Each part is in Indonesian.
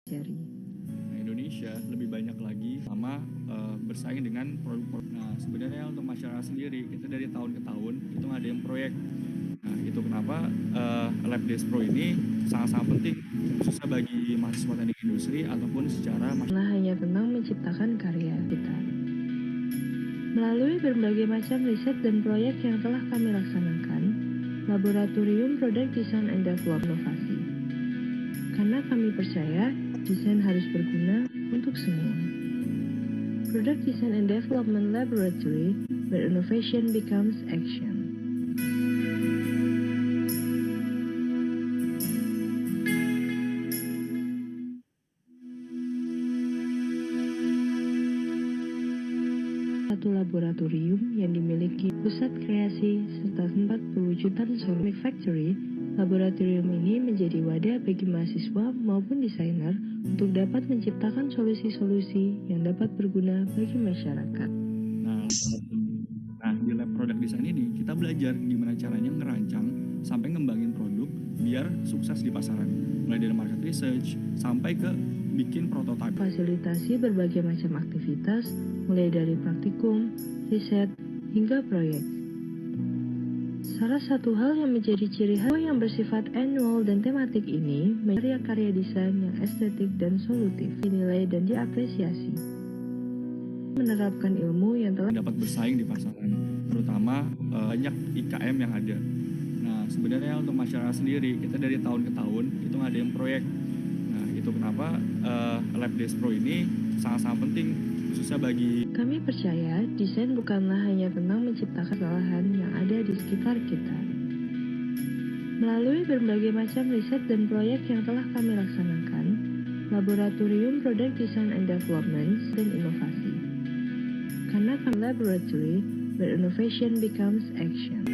Jari. Indonesia lebih banyak lagi sama bersaing dengan produk-produk. Nah, sebenarnya untuk masyarakat sendiri, kita dari tahun ke tahun itu ngadain proyek. Nah, itu kenapa Lab Desk Pro ini sangat-sangat penting, khususnya bagi mahasiswa teknik industri ataupun secara Karena hanya tentang menciptakan karya kita. Melalui berbagai macam riset dan proyek yang telah kami laksanakan, Laboratorium Product Design and Development Inovasi. Karena kami percaya, desain harus berguna untuk semua. Product Design and Development Laboratory, where innovation becomes action. Satu laboratorium yang dimiliki pusat kreasi serta tempat pewujudan solar factory. Laboratorium ini menjadi wadah bagi mahasiswa maupun desainer untuk dapat menciptakan solusi-solusi yang dapat berguna bagi masyarakat. Nah, di lab product design ini kita belajar gimana caranya ngerancang sampai ngembangin produk biar sukses di pasaran. Mulai dari market research sampai ke bikin prototipe. Fasilitasi berbagai macam aktivitas, mulai dari praktikum, riset, hingga proyek. Salah satu hal yang menjadi ciri khas yang bersifat annual dan tematik ini, karya-karya desain yang estetik dan solutif, dinilai dan diapresiasi. Menerapkan ilmu yang telah dapat bersaing di pasaran, terutama banyak IKM yang ada. Nah, sebenarnya untuk masyarakat sendiri, kita dari tahun ke tahun itu ngadain proyek. Nah, itu kenapa Lab Desk Pro ini sangat-sangat penting, khususnya bagi kami percaya desain bukanlah hanya tentang menciptakan kesalahan yang ada di sekitar kita. Melalui berbagai macam riset dan proyek yang telah kami laksanakan, Laboratorium Product Design and Development dan Inovasi. Karena kami laboratory, where innovation becomes action.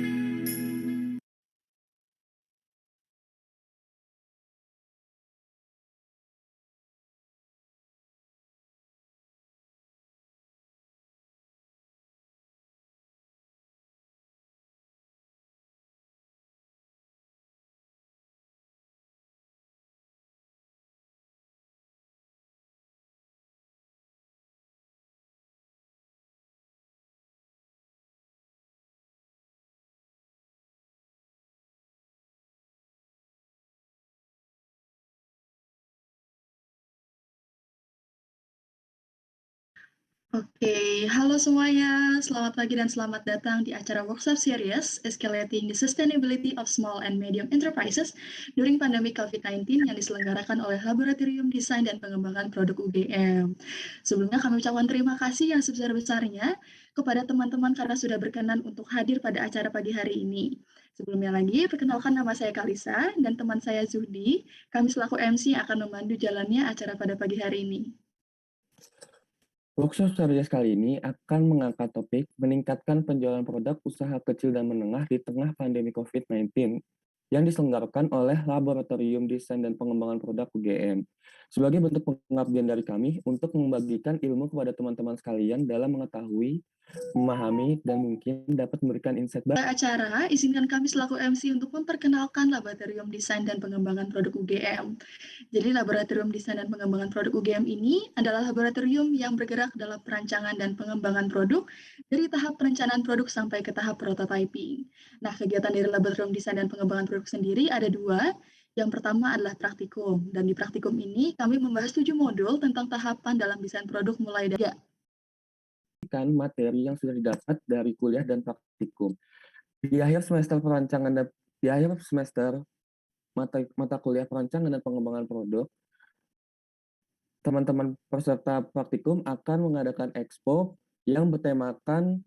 Oke, halo semuanya. Selamat pagi dan selamat datang di acara workshop series Escalating the Sustainability of Small and Medium Enterprises during Pandemic COVID-19 yang diselenggarakan oleh Laboratorium Desain dan Pengembangan Produk UGM. Sebelumnya kami ucapkan terima kasih yang sebesar-besarnya kepada teman-teman karena sudah berkenan untuk hadir pada acara pagi hari ini. Sebelumnya lagi, perkenalkan nama saya Kalisa dan teman saya Zuhdi. Kami selaku MC akan memandu jalannya acara pada pagi hari ini. Workshop series kali ini akan mengangkat topik meningkatkan penjualan produk usaha kecil dan menengah di tengah pandemi COVID-19 yang diselenggarakan oleh Laboratorium Desain dan Pengembangan Produk UGM. Sebagai bentuk pengabdian dari kami untuk membagikan ilmu kepada teman-teman sekalian dalam mengetahui, memahami, dan mungkin dapat memberikan insight Pada acara, izinkan kami selaku MC untuk memperkenalkan Laboratorium Desain dan Pengembangan Produk UGM. Jadi Laboratorium Desain dan Pengembangan Produk UGM ini adalah laboratorium yang bergerak dalam perancangan dan pengembangan produk dari tahap perencanaan produk sampai ke tahap prototyping. Nah, kegiatan dari Laboratorium Desain dan Pengembangan Produk sendiri ada dua. Yang pertama adalah praktikum, dan di praktikum ini kami membahas 7 modul tentang tahapan dalam desain produk mulai dari materi yang sudah didapat dari kuliah dan praktikum. Di akhir semester perancangan dan di akhir semester mata kuliah perancangan dan pengembangan produk, teman-teman peserta praktikum akan mengadakan expo yang bertemakan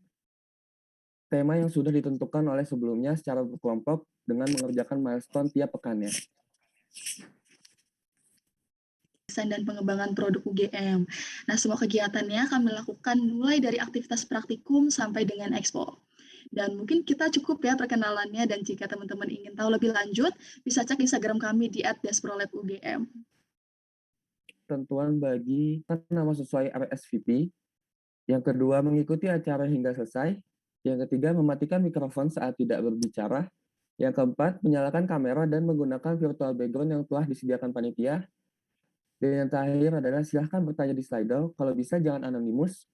tema yang sudah ditentukan oleh sebelumnya secara berkelompok dengan mengerjakan milestone tiap pekannya. Desain dan Pengembangan Produk UGM. Nah, semua kegiatannya kami lakukan mulai dari aktivitas praktikum sampai dengan expo. Dan mungkin kita cukup ya perkenalannya, dan jika teman-teman ingin tahu lebih lanjut, bisa cek Instagram kami di @desprolabugm. Tentuan bagi nama sesuai RSVP. Yang kedua, mengikuti acara hingga selesai. Yang ketiga, mematikan mikrofon saat tidak berbicara. Yang keempat, menyalakan kamera dan menggunakan virtual background yang telah disediakan panitia. Dan yang terakhir adalah silahkan bertanya di Slido. Kalau bisa jangan anonimus.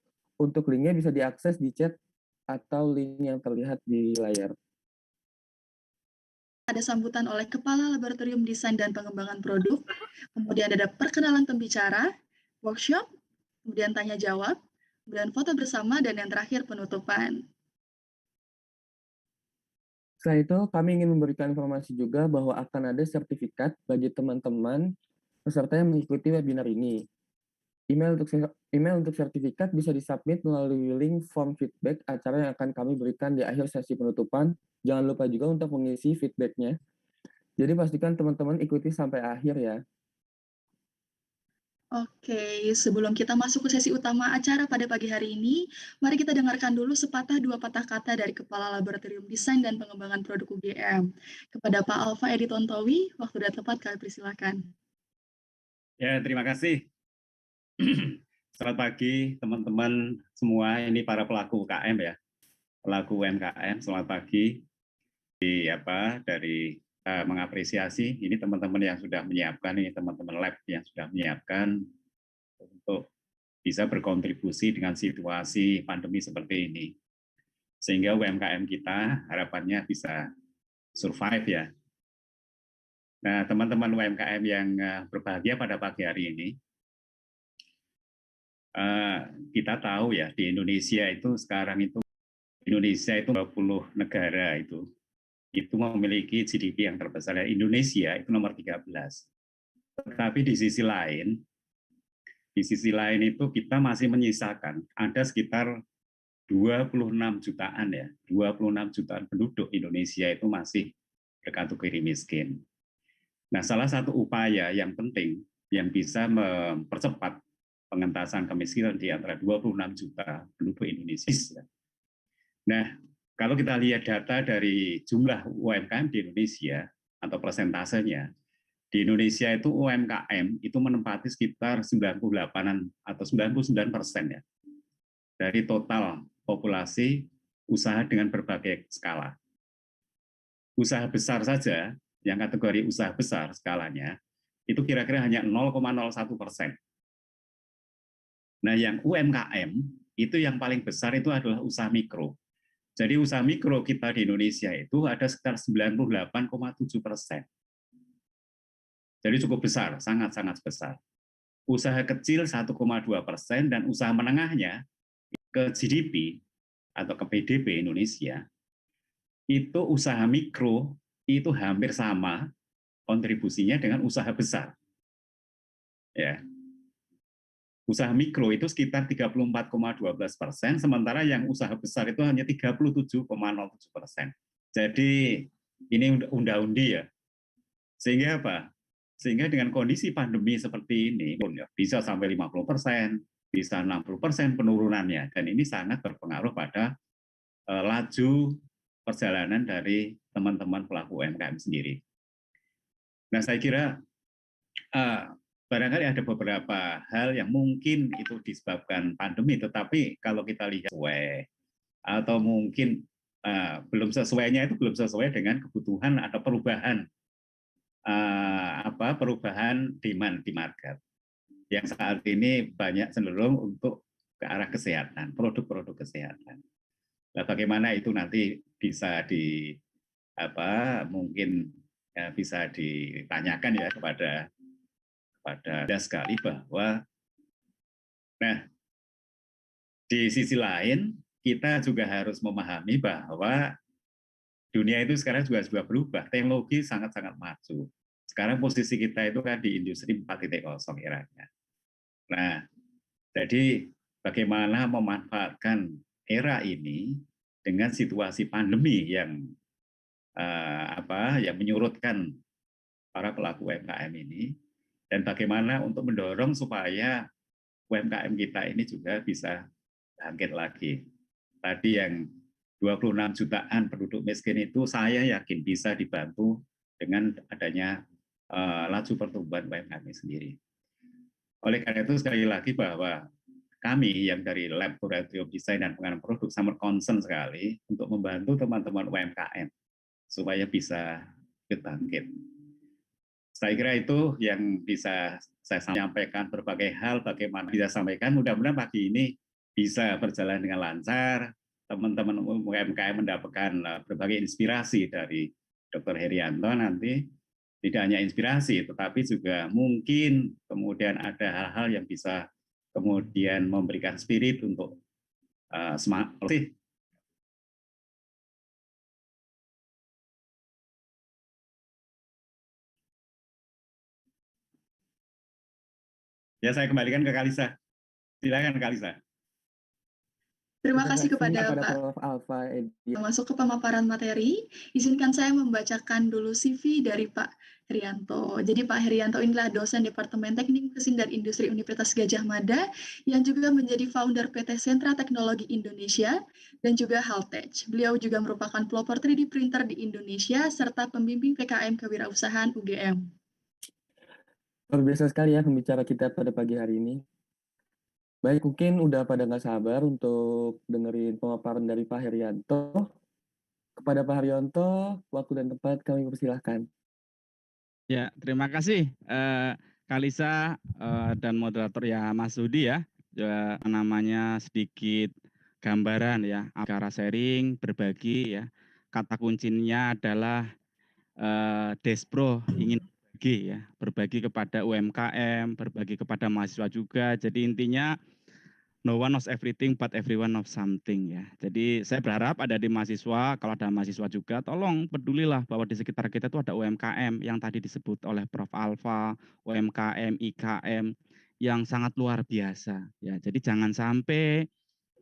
Untuk linknya bisa diakses di chat atau link yang terlihat di layar. Ada sambutan oleh Kepala Laboratorium Desain dan Pengembangan Produk, kemudian ada perkenalan pembicara, workshop, kemudian tanya jawab, kemudian foto bersama, dan yang terakhir penutupan. Setelah itu, kami ingin memberikan informasi juga bahwa akan ada sertifikat bagi teman-teman peserta yang mengikuti webinar ini. Email untuk sertifikat bisa disubmit melalui link form feedback acara yang akan kami berikan di akhir sesi penutupan. Jangan lupa juga untuk mengisi feedbacknya. Jadi pastikan teman-teman ikuti sampai akhir ya. Oke, sebelum kita masuk ke sesi utama acara pada pagi hari ini, mari kita dengarkan dulu sepatah dua patah kata dari Kepala Laboratorium Desain dan Pengembangan Produk UGM. Kepada Pak Alfa Edi Tontowi, waktu sudah tepat, kami persilakan. Ya, terima kasih. Selamat pagi teman-teman semua, ini para pelaku UKM ya, pelaku UMKM. Selamat pagi. Dari mengapresiasi ini teman-teman yang sudah menyiapkan, ini teman-teman lab yang sudah menyiapkan untuk bisa berkontribusi dengan situasi pandemi seperti ini, sehingga UMKM kita harapannya bisa survive ya. Nah, teman-teman UMKM yang berbahagia pada pagi hari ini, kita tahu ya di Indonesia itu sekarang itu 20 negara itu memiliki GDP yang terbesar. Indonesia itu nomor 13. Tetapi di sisi lain itu kita masih menyisakan ada sekitar 26 jutaan ya, 26 jutaan penduduk Indonesia itu masih berkategori miskin. Nah, salah satu upaya yang penting yang bisa mempercepat pengentasan kemiskinan di antara 26 juta penduduk Indonesia. Nah, kalau kita lihat data dari jumlah UMKM di Indonesia atau persentasenya, di Indonesia itu UMKM itu menempati sekitar 98 atau 99% ya dari total populasi usaha dengan berbagai skala. Usaha besar saja, yang kategori usaha besar skalanya, itu kira-kira hanya 0,01%. Nah, yang UMKM itu yang paling besar itu adalah usaha mikro. Jadi usaha mikro kita di Indonesia itu ada sekitar 98,7%. Jadi cukup besar, sangat-sangat besar. Usaha kecil 1,2% dan usaha menengahnya ke GDP atau ke PDB Indonesia, itu usaha mikro itu hampir sama kontribusinya dengan usaha besar. Ya. Usaha mikro itu sekitar 34,12%, sementara yang usaha besar itu hanya 37,07%. Jadi ini unda-undi ya. Sehingga apa? Sehingga dengan kondisi pandemi seperti ini, bisa sampai 50%, bisa 60% penurunannya. Dan ini sangat berpengaruh pada laju perjalanan dari teman-teman pelaku UMKM sendiri. Nah, saya kira barangkali ada beberapa hal yang mungkin itu disebabkan pandemi, tetapi kalau kita lihat sesuai atau mungkin belum sesuainya itu belum sesuai dengan kebutuhan atau perubahan perubahan demand di market yang saat ini banyak cenderung untuk ke arah kesehatan, produk-produk kesehatan. Nah, bagaimana itu nanti bisa mungkin bisa ditanyakan ya kepada sekali bahwa, nah di sisi lain kita juga harus memahami bahwa dunia itu sekarang juga berubah, teknologi sangat-sangat maju. Sekarang posisi kita itu kan di industri 4.0 eranya. Nah, jadi bagaimana memanfaatkan era ini dengan situasi pandemi yang yang menyurutkan para pelaku UMKM ini, dan bagaimana untuk mendorong supaya UMKM kita ini juga bisa bangkit lagi. Tadi yang 26 jutaan penduduk miskin itu saya yakin bisa dibantu dengan adanya laju pertumbuhan UMKM sendiri. Oleh karena itu sekali lagi bahwa kami yang dari Laboratorium Desain dan Pengembangan Produk sangat concern sekali untuk membantu teman-teman UMKM supaya bisa bangkit. Saya kira itu yang bisa saya sampaikan, berbagai hal bagaimana bisa sampaikan. Mudah-mudahan pagi ini bisa berjalan dengan lancar. Teman-teman UMKM mendapatkan berbagai inspirasi dari Dr. Herianto nanti. Tidak hanya inspirasi, tetapi juga mungkin kemudian ada hal-hal yang bisa kemudian memberikan spirit untuk semangat. Ya, saya kembalikan ke Kalisa. Silakan Kalisa. Terima kasih kepada Pak. Prof. Alfa Edi. Masuk ke pemaparan materi, izinkan saya membacakan dulu CV dari Pak Herianto. Jadi Pak Herianto inilah dosen Departemen Teknik Mesin dan Industri Universitas Gadjah Mada yang juga menjadi founder PT Sentra Teknologi Indonesia dan juga Haltech. Beliau juga merupakan pelopor 3D printer di Indonesia serta pembimbing PKM Kewirausahaan UGM. Luar biasa sekali ya pembicara kita pada pagi hari ini. Baik, mungkin udah pada nggak sabar untuk dengerin pemaparan dari Pak Herianto. Kepada Pak Haryanto, waktu dan tempat kami persilahkan. Ya, terima kasih Kalisa dan moderator ya Mas Sudi ya. Namanya sedikit gambaran ya, cara sharing, berbagi ya. Kata kuncinya adalah Despro ingin berbagi kepada UMKM, berbagi kepada mahasiswa juga. Jadi intinya no one knows everything but everyone knows something ya. Jadi saya berharap ada di mahasiswa, kalau ada mahasiswa juga tolong pedulilah bahwa di sekitar kita itu ada UMKM yang tadi disebut oleh Prof. Alfa, UMKM, IKM yang sangat luar biasa ya. Jadi jangan sampai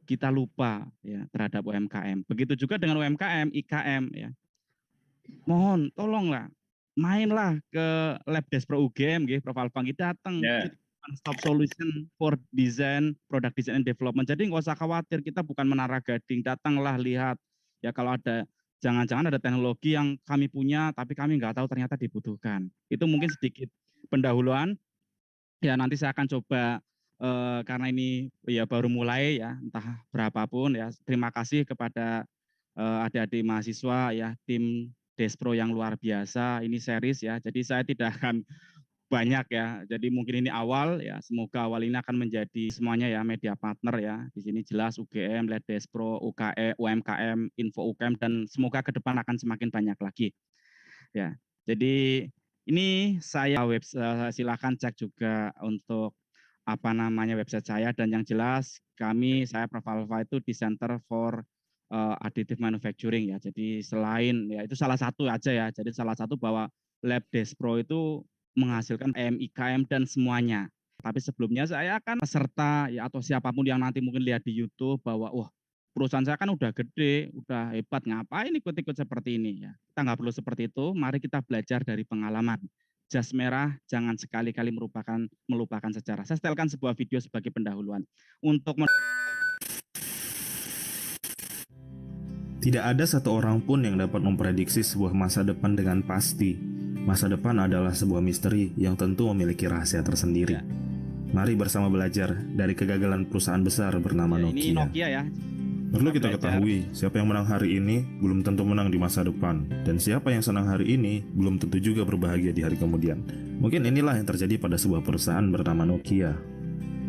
kita lupa ya terhadap UMKM. Begitu juga dengan UMKM, IKM ya. Mohon tolonglah mainlah ke Lab Despro UGM nggih, Prof. Alfa kita datang. One stop solution for design, product design and development. Jadi nggak usah khawatir, kita bukan menara gading, datanglah lihat. Ya kalau ada, jangan-jangan ada teknologi yang kami punya, tapi kami nggak tahu ternyata dibutuhkan. Itu mungkin sedikit pendahuluan. Ya nanti saya akan coba, karena ini ya baru mulai ya, entah berapapun ya. Terima kasih kepada adik-adik mahasiswa ya, tim Despro yang luar biasa. Ini series ya, jadi saya tidak akan banyak ya. Jadi mungkin ini awal ya. Semoga awal ini akan menjadi semuanya ya media partner ya. Di sini jelas UGM, Lab Despro, UKE, UMKM, Info UKM dan semoga ke depan akan semakin banyak lagi. Ya. Jadi ini saya silakan cek juga untuk apa namanya website saya dan yang jelas saya Prof. Alfa itu di Center for Additive Manufacturing ya. Jadi selain ya itu salah satu aja ya. Jadi salah satu bahwa Lab Despro itu menghasilkan IKM dan semuanya. Tapi sebelumnya saya akan peserta ya atau siapapun yang nanti mungkin lihat di YouTube bahwa wah perusahaan saya kan udah gede, udah hebat, ngapain ikut-ikut seperti ini ya. Kita nggak perlu seperti itu, mari kita belajar dari pengalaman. Jas merah jangan sekali-kali melupakan sejarah. Saya setelkan sebuah video sebagai pendahuluan. Tidak ada satu orang pun yang dapat memprediksi sebuah masa depan dengan pasti. Masa depan adalah sebuah misteri yang tentu memiliki rahasia tersendiri. Mari bersama belajar dari kegagalan perusahaan besar bernama Nokia. Ini Nokia ya. Perlu kita ketahui, siapa yang menang hari ini belum tentu menang di masa depan. Dan siapa yang senang hari ini belum tentu juga berbahagia di hari kemudian. Mungkin inilah yang terjadi pada sebuah perusahaan bernama Nokia.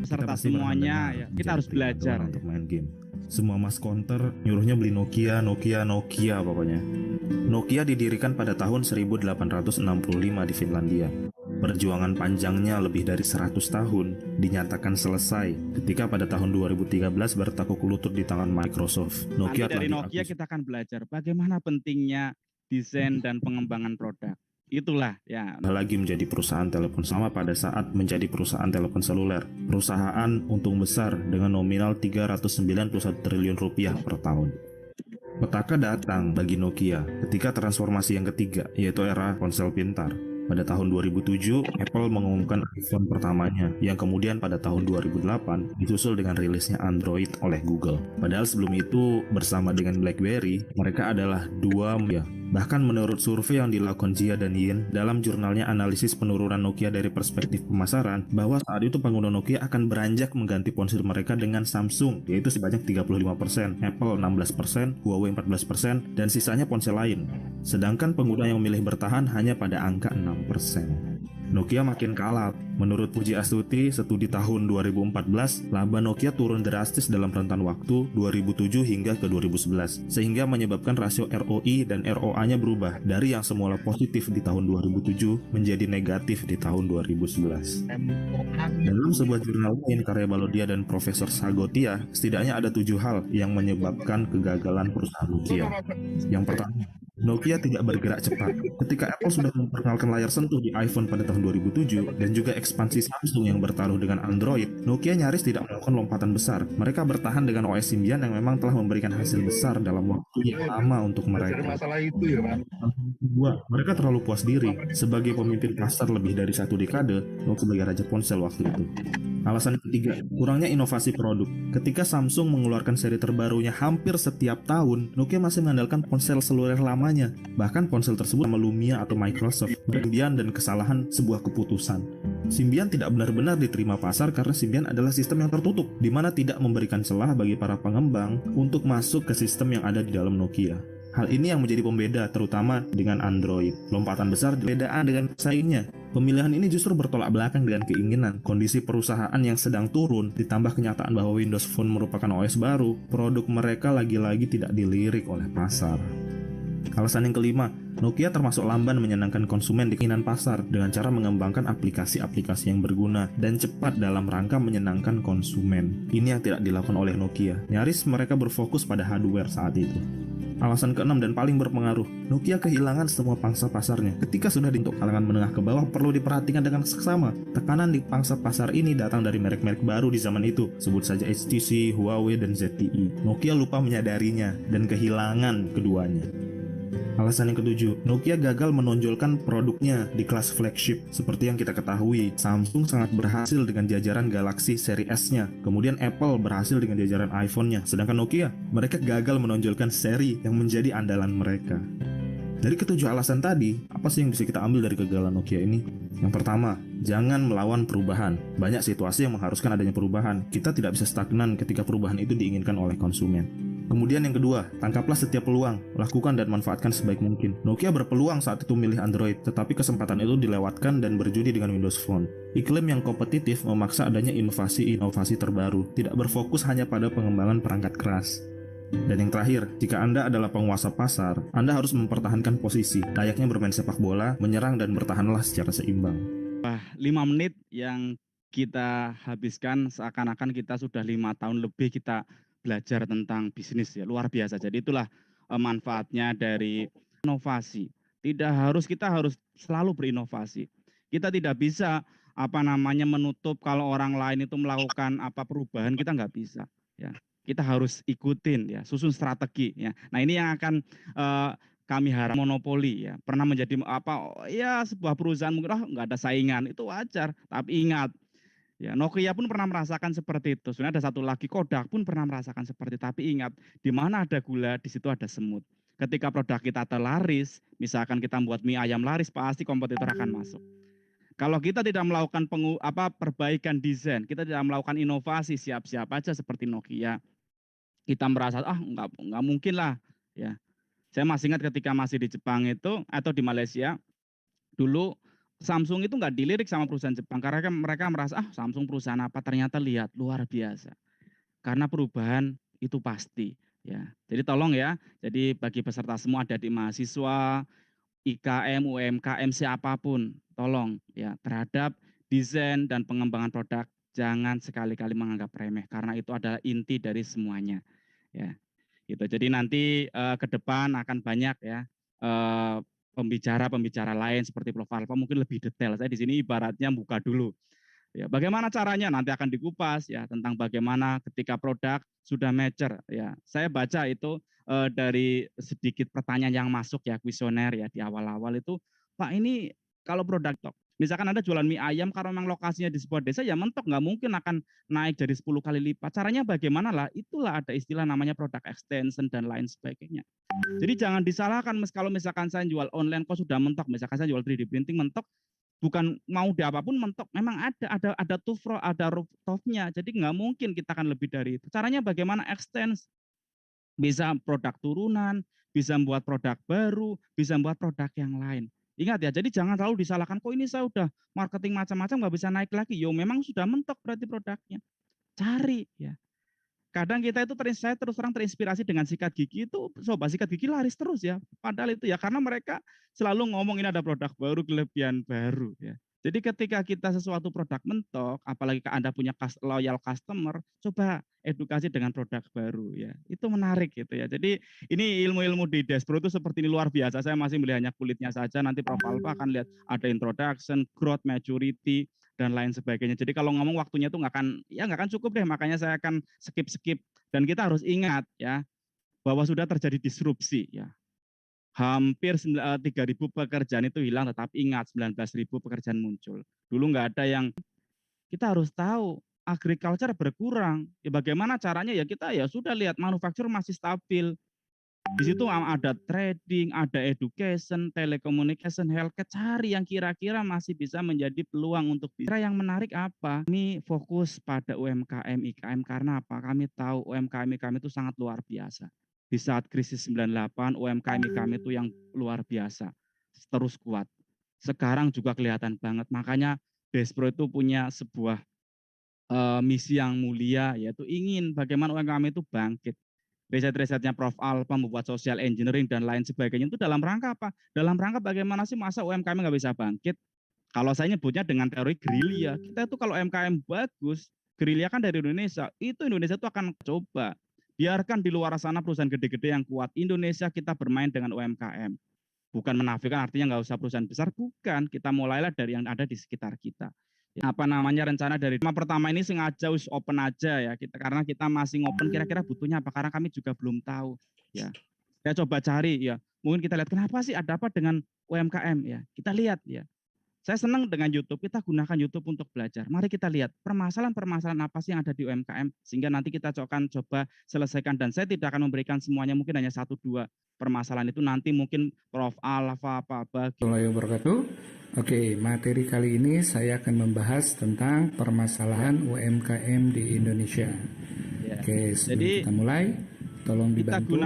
Serta semuanya ya, kita harus belajar untuk main game. Semua mas counter nyuruhnya beli Nokia pokoknya. Nokia didirikan pada tahun 1865 di Finlandia. Perjuangan panjangnya lebih dari 100 tahun dinyatakan selesai ketika pada tahun 2013 bertekuk lutut di tangan Microsoft. Nanti dari Nokia kita akan belajar bagaimana pentingnya desain dan pengembangan produk. Itulah ya. Lagi menjadi perusahaan telepon sama pada saat menjadi perusahaan telepon seluler. Perusahaan untung besar dengan nominal 391 triliun rupiah per tahun. Petaka datang bagi Nokia ketika transformasi yang ketiga, yaitu era ponsel pintar. Pada tahun 2007, Apple mengumumkan iPhone pertamanya, yang kemudian pada tahun 2008 disusul dengan rilisnya Android oleh Google. Padahal sebelum itu, bersama dengan BlackBerry, mereka adalah dua ya. Bahkan menurut survei yang dilakukan Jia dan Yin dalam jurnalnya Analisis Penurunan Nokia dari Perspektif Pemasaran, bahwa saat itu pengguna Nokia akan beranjak mengganti ponsel mereka dengan Samsung, yaitu sebanyak 35%, Apple 16%, Huawei 14%, dan sisanya ponsel lain. Sedangkan pengguna yang memilih bertahan hanya pada angka 6%. Nokia makin kalap. Menurut Puji Astuti, studi tahun 2014, laba Nokia turun drastis dalam rentan waktu 2007 hingga ke 2011, sehingga menyebabkan rasio ROI dan ROA-nya berubah dari yang semula positif di tahun 2007 menjadi negatif di tahun 2011. Dalam sebuah jurnal lain karya Balodia dan Profesor Sagotia, setidaknya ada 7 hal yang menyebabkan kegagalan perusahaan Nokia. Yang pertama, Nokia tidak bergerak cepat. Ketika Apple sudah memperkenalkan layar sentuh di iPhone pada tahun 2007 dan juga ekspansi Samsung yang bertaruh dengan Android, Nokia nyaris tidak melakukan lompatan besar. Mereka bertahan dengan OS Symbian yang memang telah memberikan hasil besar dalam waktu yang lama untuk mereka. Kedua, mereka terlalu puas diri. Sebagai pemimpin pasar lebih dari 1 dekade, Nokia sebagai raja ponsel waktu itu. Alasan ketiga, kurangnya inovasi produk. Ketika Samsung mengeluarkan seri terbarunya hampir setiap tahun, Nokia masih mengandalkan ponsel seluler lamanya. Bahkan ponsel tersebut sama Lumia atau Microsoft. Symbian dan kesalahan sebuah keputusan. Symbian tidak benar-benar diterima pasar karena Symbian adalah sistem yang tertutup, di mana tidak memberikan celah bagi para pengembang untuk masuk ke sistem yang ada di dalam Nokia. Hal ini yang menjadi pembeda terutama dengan Android. Lompatan besar perbedaan dengan pesaingnya. Pemilihan ini justru bertolak belakang dengan keinginan. Kondisi perusahaan yang sedang turun, ditambah kenyataan bahwa Windows Phone merupakan OS baru, produk mereka lagi-lagi tidak dilirik oleh pasar. Alasan yang kelima, Nokia termasuk lamban menyenangkan konsumen di keinginan pasar dengan cara mengembangkan aplikasi-aplikasi yang berguna dan cepat dalam rangka menyenangkan konsumen. Ini yang tidak dilakukan oleh Nokia. Nyaris mereka berfokus pada hardware saat itu. Alasan keenam dan paling berpengaruh, Nokia kehilangan semua pangsa pasarnya. Ketika sudah untuk kalangan menengah ke bawah perlu diperhatikan dengan seksama. Tekanan di pangsa pasar ini datang dari merek-merek baru di zaman itu, sebut saja HTC, Huawei, dan ZTE. Nokia lupa menyadarinya dan kehilangan keduanya. Alasan yang ketujuh, Nokia gagal menonjolkan produknya di kelas flagship. Seperti yang kita ketahui, Samsung sangat berhasil dengan jajaran Galaxy seri S-nya. Kemudian Apple berhasil dengan jajaran iPhone-nya. Sedangkan Nokia, mereka gagal menonjolkan seri yang menjadi andalan mereka. Dari ketujuh alasan tadi, apa sih yang bisa kita ambil dari kegagalan Nokia ini? Yang pertama, jangan melawan perubahan. Banyak situasi yang mengharuskan adanya perubahan. Kita tidak bisa stagnan ketika perubahan itu diinginkan oleh konsumen. Kemudian yang kedua, tangkaplah setiap peluang, lakukan dan manfaatkan sebaik mungkin. Nokia berpeluang saat itu milih Android, tetapi kesempatan itu dilewatkan dan berjudi dengan Windows Phone. Iklim yang kompetitif memaksa adanya inovasi-inovasi terbaru, tidak berfokus hanya pada pengembangan perangkat keras. Dan yang terakhir, jika Anda adalah penguasa pasar, Anda harus mempertahankan posisi, layaknya bermain sepak bola, menyerang dan bertahanlah secara seimbang. 5 menit yang kita habiskan seakan-akan kita sudah 5 tahun lebih kita belajar tentang bisnis ya, luar biasa. Jadi itulah manfaatnya dari inovasi. Kita harus selalu berinovasi. Kita tidak bisa menutup kalau orang lain itu melakukan perubahan, kita nggak bisa ya. Kita harus ikutin ya, susun strategi ya. Nah, ini yang akan kami harap monopoli ya. Pernah menjadi sebuah perusahaan mungkin nggak ada saingan, itu wajar, tapi ingat ya, Nokia pun pernah merasakan seperti itu. Sebenarnya ada satu lagi, Kodak pun pernah merasakan seperti itu. Tapi ingat, di mana ada gula, di situ ada semut. Ketika produk kita terlaris, misalkan kita membuat mie ayam laris, pasti kompetitor akan masuk. Kalau kita tidak melakukan perbaikan desain, kita tidak melakukan inovasi, siap-siap aja seperti Nokia. Kita merasa nggak mungkin lah. Ya, saya masih ingat ketika masih di Jepang itu atau di Malaysia dulu. Samsung itu nggak dilirik sama perusahaan Jepang karena mereka merasa Samsung perusahaan apa, ternyata lihat luar biasa. Karena perubahan itu pasti ya. Jadi tolong ya. Jadi bagi peserta semua, ada di mahasiswa, IKM, UMKM, siapapun, tolong ya, terhadap desain dan pengembangan produk jangan sekali-kali menganggap remeh karena itu adalah inti dari semuanya ya. Gitu. Jadi nanti ke depan akan banyak ya pembicara lain seperti Prof. Alfa mungkin lebih detail. Saya di sini ibaratnya buka dulu. Ya, bagaimana caranya nanti akan dikupas ya tentang bagaimana ketika produk sudah mature ya. Saya baca itu dari sedikit pertanyaan yang masuk ya, kuesioner ya di awal-awal itu, Pak, ini kalau produk misalkan Anda jualan mie ayam, kalau memang lokasinya di sebuah desa ya mentok, nggak mungkin akan naik dari 10 kali lipat. Caranya bagaimana lah? Itulah ada istilah namanya product extension dan lain sebagainya. Jadi jangan disalahkan kalau misalkan saya jual online kok sudah mentok, misalkan saya jual 3D printing mentok, bukan mau di apapun mentok, memang ada tufro, ada rooftopnya, jadi nggak mungkin kita akan lebih dari itu. Caranya bagaimana extend, bisa produk turunan, bisa membuat produk baru, bisa membuat produk yang lain. Ingat ya, jadi jangan terlalu disalahkan, kok ini saya udah marketing macam-macam nggak bisa naik lagi. Yo memang sudah mentok berarti produknya. Cari ya. Kadang kita itu saya terus terang terinspirasi dengan sikat gigi itu, sobat sikat gigi laris terus ya. Padahal itu ya karena mereka selalu ngomong ini ada produk baru, kelebihan baru ya. Jadi ketika kita sesuatu produk mentok, apalagi Anda punya loyal customer, coba edukasi dengan produk baru ya. Itu menarik gitu ya. Jadi ini ilmu-ilmu di dashboard itu seperti ini luar biasa. Saya masih melihat hanya kulitnya saja, nanti Prof. Alfa akan lihat ada introduction, growth, maturity, dan lain sebagainya. Jadi kalau ngomong waktunya itu nggak akan cukup deh. Makanya saya akan skip. Dan kita harus ingat ya bahwa sudah terjadi disrupsi ya. Hampir 3.000 pekerjaan itu hilang, tetapi ingat 19.000 pekerjaan muncul. Dulu nggak ada yang, kita harus tahu agriculture berkurang. Ya bagaimana caranya ya kita ya sudah lihat manufaktur masih stabil. Di situ ada trading, ada education, telecommunication, healthcare, cari yang kira-kira masih bisa menjadi peluang untuk bisa. Yang menarik apa? Kami fokus pada UMKM, IKM karena apa? Kami tahu UMKM, IKM itu sangat luar biasa. Di saat krisis 98, UMKM, IKM itu yang luar biasa, terus kuat. Sekarang juga kelihatan banget, makanya Despro itu punya sebuah misi yang mulia, yaitu ingin bagaimana UMKM itu bangkit. Riset-risetnya Prof. Alfa membuat social engineering dan lain sebagainya itu dalam rangka apa? Dalam rangka bagaimana sih masa UMKM nggak bisa bangkit? Kalau saya nyebutnya dengan teori gerilya, kita itu kalau UMKM bagus, gerilya kan dari Indonesia, itu Indonesia itu akan coba. Biarkan di luar sana perusahaan gede-gede yang kuat, Indonesia kita bermain dengan UMKM. Bukan menafikan artinya nggak usah perusahaan besar, bukan. Kita mulailah dari yang ada di sekitar kita. Apa namanya rencana dari pertama ini sengaja open aja ya kita, karena kita masih open kira-kira butuhnya apa, karena kami juga belum tahu ya. Saya coba cari ya, mungkin kita lihat kenapa sih ada apa dengan UMKM ya, kita lihat ya. Saya senang dengan YouTube, kita gunakan YouTube untuk belajar. Mari kita lihat permasalahan-permasalahan apa sih yang ada di UMKM, sehingga nanti kita akan coba selesaikan. Dan saya tidak akan memberikan semuanya, mungkin hanya 1-2 permasalahan itu nanti mungkin Prof. Alfa, Pak Bagi. Assalamualaikum wabarakatuh. Oke, materi kali ini saya akan membahas tentang permasalahan UMKM di Indonesia. Ya. Oke, sebelum jadi kita mulai, tolong dibantu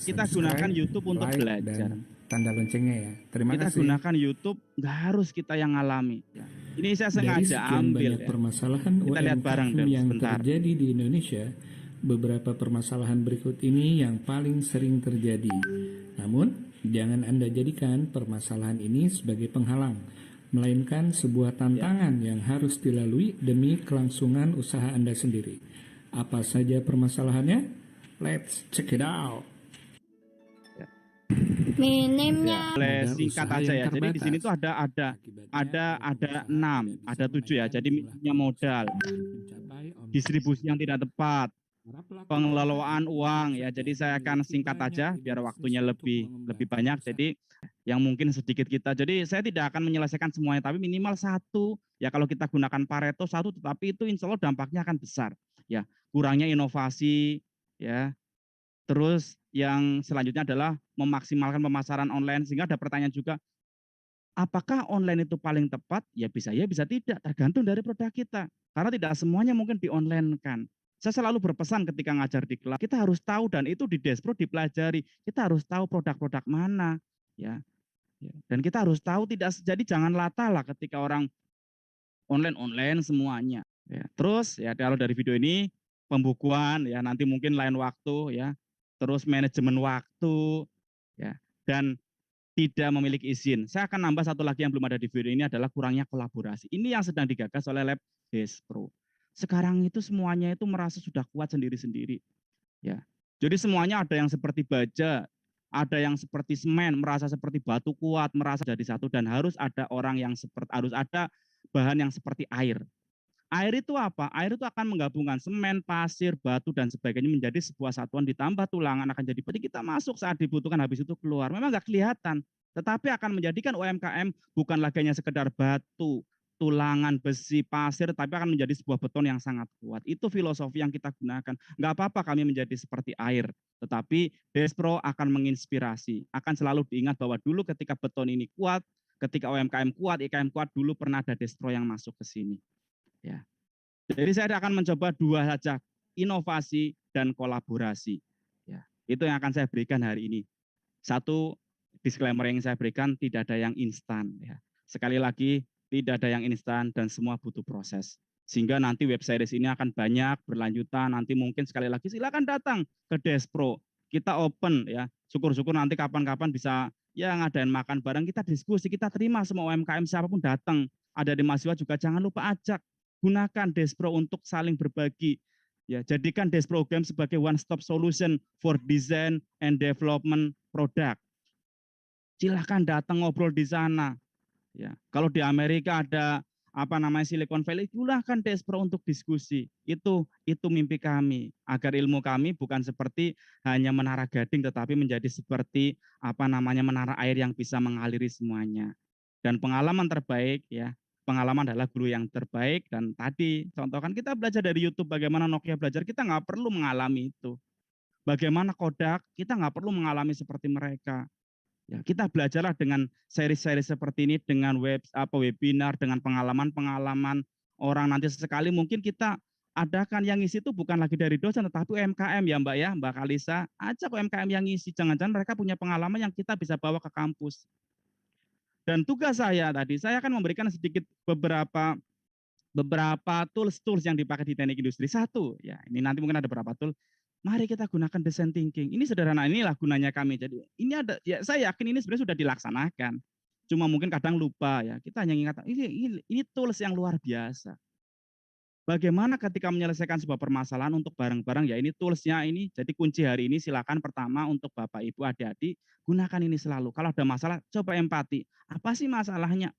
kita gunakan YouTube untuk like, belajar. Dan tanda loncengnya ya. Terima kita kasih. Gunakan YouTube, nggak harus kita yang alami. Ya. Ini saya sengaja ambil. Banyak permasalahan kita lihat bareng yang sebentar. terjadi di Indonesia. Beberapa permasalahan berikut ini yang paling sering terjadi. Namun, jangan Anda jadikan permasalahan ini sebagai penghalang, melainkan sebuah tantangan yang harus dilalui demi kelangsungan usaha Anda sendiri. Apa saja permasalahannya? Let's check it out. Minimnya Singkat aja ya. Jadi di sini tuh ada 6, ada 7 ya. Jadi minimnya modal, distribusi yang tidak tepat, pengelolaan uang ya. Jadi saya akan singkat aja biar waktunya lebih banyak. Jadi yang mungkin sedikit kita. Jadi saya tidak akan menyelesaikan semuanya, tapi minimal 1 ya. Kalau kita gunakan Pareto 1, tetapi itu insya Allah dampaknya akan besar ya. Kurangnya inovasi ya. Terus yang selanjutnya adalah memaksimalkan pemasaran online, sehingga ada pertanyaan juga, apakah online itu paling tepat? Ya bisa tidak, tergantung dari produk kita. Karena tidak semuanya mungkin di online kan. Saya selalu berpesan ketika ngajar di kelas, kita harus tahu, dan itu di dashboard dipelajari, kita harus tahu produk-produk mana ya. Dan kita harus tahu, jadi jangan latah lah ketika orang online semuanya. Ya. Terus ya kalau dari video ini pembukuan ya, nanti mungkin lain waktu ya. Terus manajemen waktu ya, dan tidak memiliki izin. Saya akan nambah 1 lagi yang belum ada di video ini, adalah kurangnya kolaborasi. Ini yang sedang digagas oleh Lab Despro. Sekarang itu semuanya itu merasa sudah kuat sendiri-sendiri ya. Jadi semuanya ada yang seperti baja, ada yang seperti semen, merasa seperti batu kuat, merasa jadi satu, dan harus ada bahan yang seperti air. Air itu apa? Air itu akan menggabungkan semen, pasir, batu, dan sebagainya menjadi sebuah satuan, ditambah tulangan akan jadi. Jadi kita masuk saat dibutuhkan, habis itu keluar. Memang nggak kelihatan, tetapi akan menjadikan UMKM bukan lagi hanya sekedar batu, tulangan, besi, pasir, tapi akan menjadi sebuah beton yang sangat kuat. Itu filosofi yang kita gunakan. Nggak apa-apa kami menjadi seperti air, tetapi Despro akan menginspirasi. Akan selalu diingat bahwa dulu ketika beton ini kuat, ketika UMKM kuat, IKM kuat, dulu pernah ada Despro yang masuk ke sini. Ya. Jadi saya akan mencoba 2 saja, inovasi dan kolaborasi. Ya. Itu yang akan saya berikan hari ini. 1, disclaimer yang saya berikan tidak ada yang instan ya. Sekali lagi tidak ada yang instan dan semua butuh proses. Sehingga nanti web series ini akan banyak berlanjutan. Nanti mungkin sekali lagi silakan datang ke Despro. Kita open ya. Syukur-syukur nanti kapan-kapan bisa ya ngadain makan bareng, kita diskusi, kita terima semua UMKM siapapun datang. Ada di mahasiswa juga jangan lupa ajak, gunakan Despro untuk saling berbagi. Ya, jadikan Despro UGM sebagai one stop solution for design and development product. Silahkan datang ngobrol di sana. Ya, kalau di Amerika ada Silicon Valley, silahkan Despro untuk diskusi. Itu mimpi kami agar ilmu kami bukan seperti hanya menara gading, tetapi menjadi seperti menara air yang bisa mengaliri semuanya. Dan pengalaman terbaik ya, pengalaman adalah guru yang terbaik. Dan tadi contohkan kita belajar dari YouTube bagaimana Nokia belajar, kita nggak perlu mengalami itu. Bagaimana Kodak, kita nggak perlu mengalami seperti mereka. Ya, kita belajarlah dengan seri-seri seperti ini, dengan webinar, dengan pengalaman-pengalaman orang. Nanti sesekali mungkin kita adakan yang ngisi itu bukan lagi dari dosen, tetapi UMKM ya Mbak Kalisa. Ajak UMKM yang ngisi, jangan-jangan mereka punya pengalaman yang kita bisa bawa ke kampus. Dan tugas saya tadi, saya akan memberikan sedikit beberapa tools yang dipakai di teknik industri. Satu, ya ini nanti mungkin ada beberapa tool. Mari kita gunakan design thinking. Ini sederhana, inilah gunanya kami. Jadi ini ada, ya saya yakin ini sebenarnya sudah dilaksanakan. Cuma mungkin kadang lupa ya. Kita hanya ingat ini tools yang luar biasa. Bagaimana ketika menyelesaikan sebuah permasalahan untuk bareng-bareng, ya ini toolsnya ini. Jadi kunci hari ini silakan pertama untuk Bapak Ibu adik-adik gunakan ini selalu. Kalau ada masalah coba empati. Apa sih masalahnya?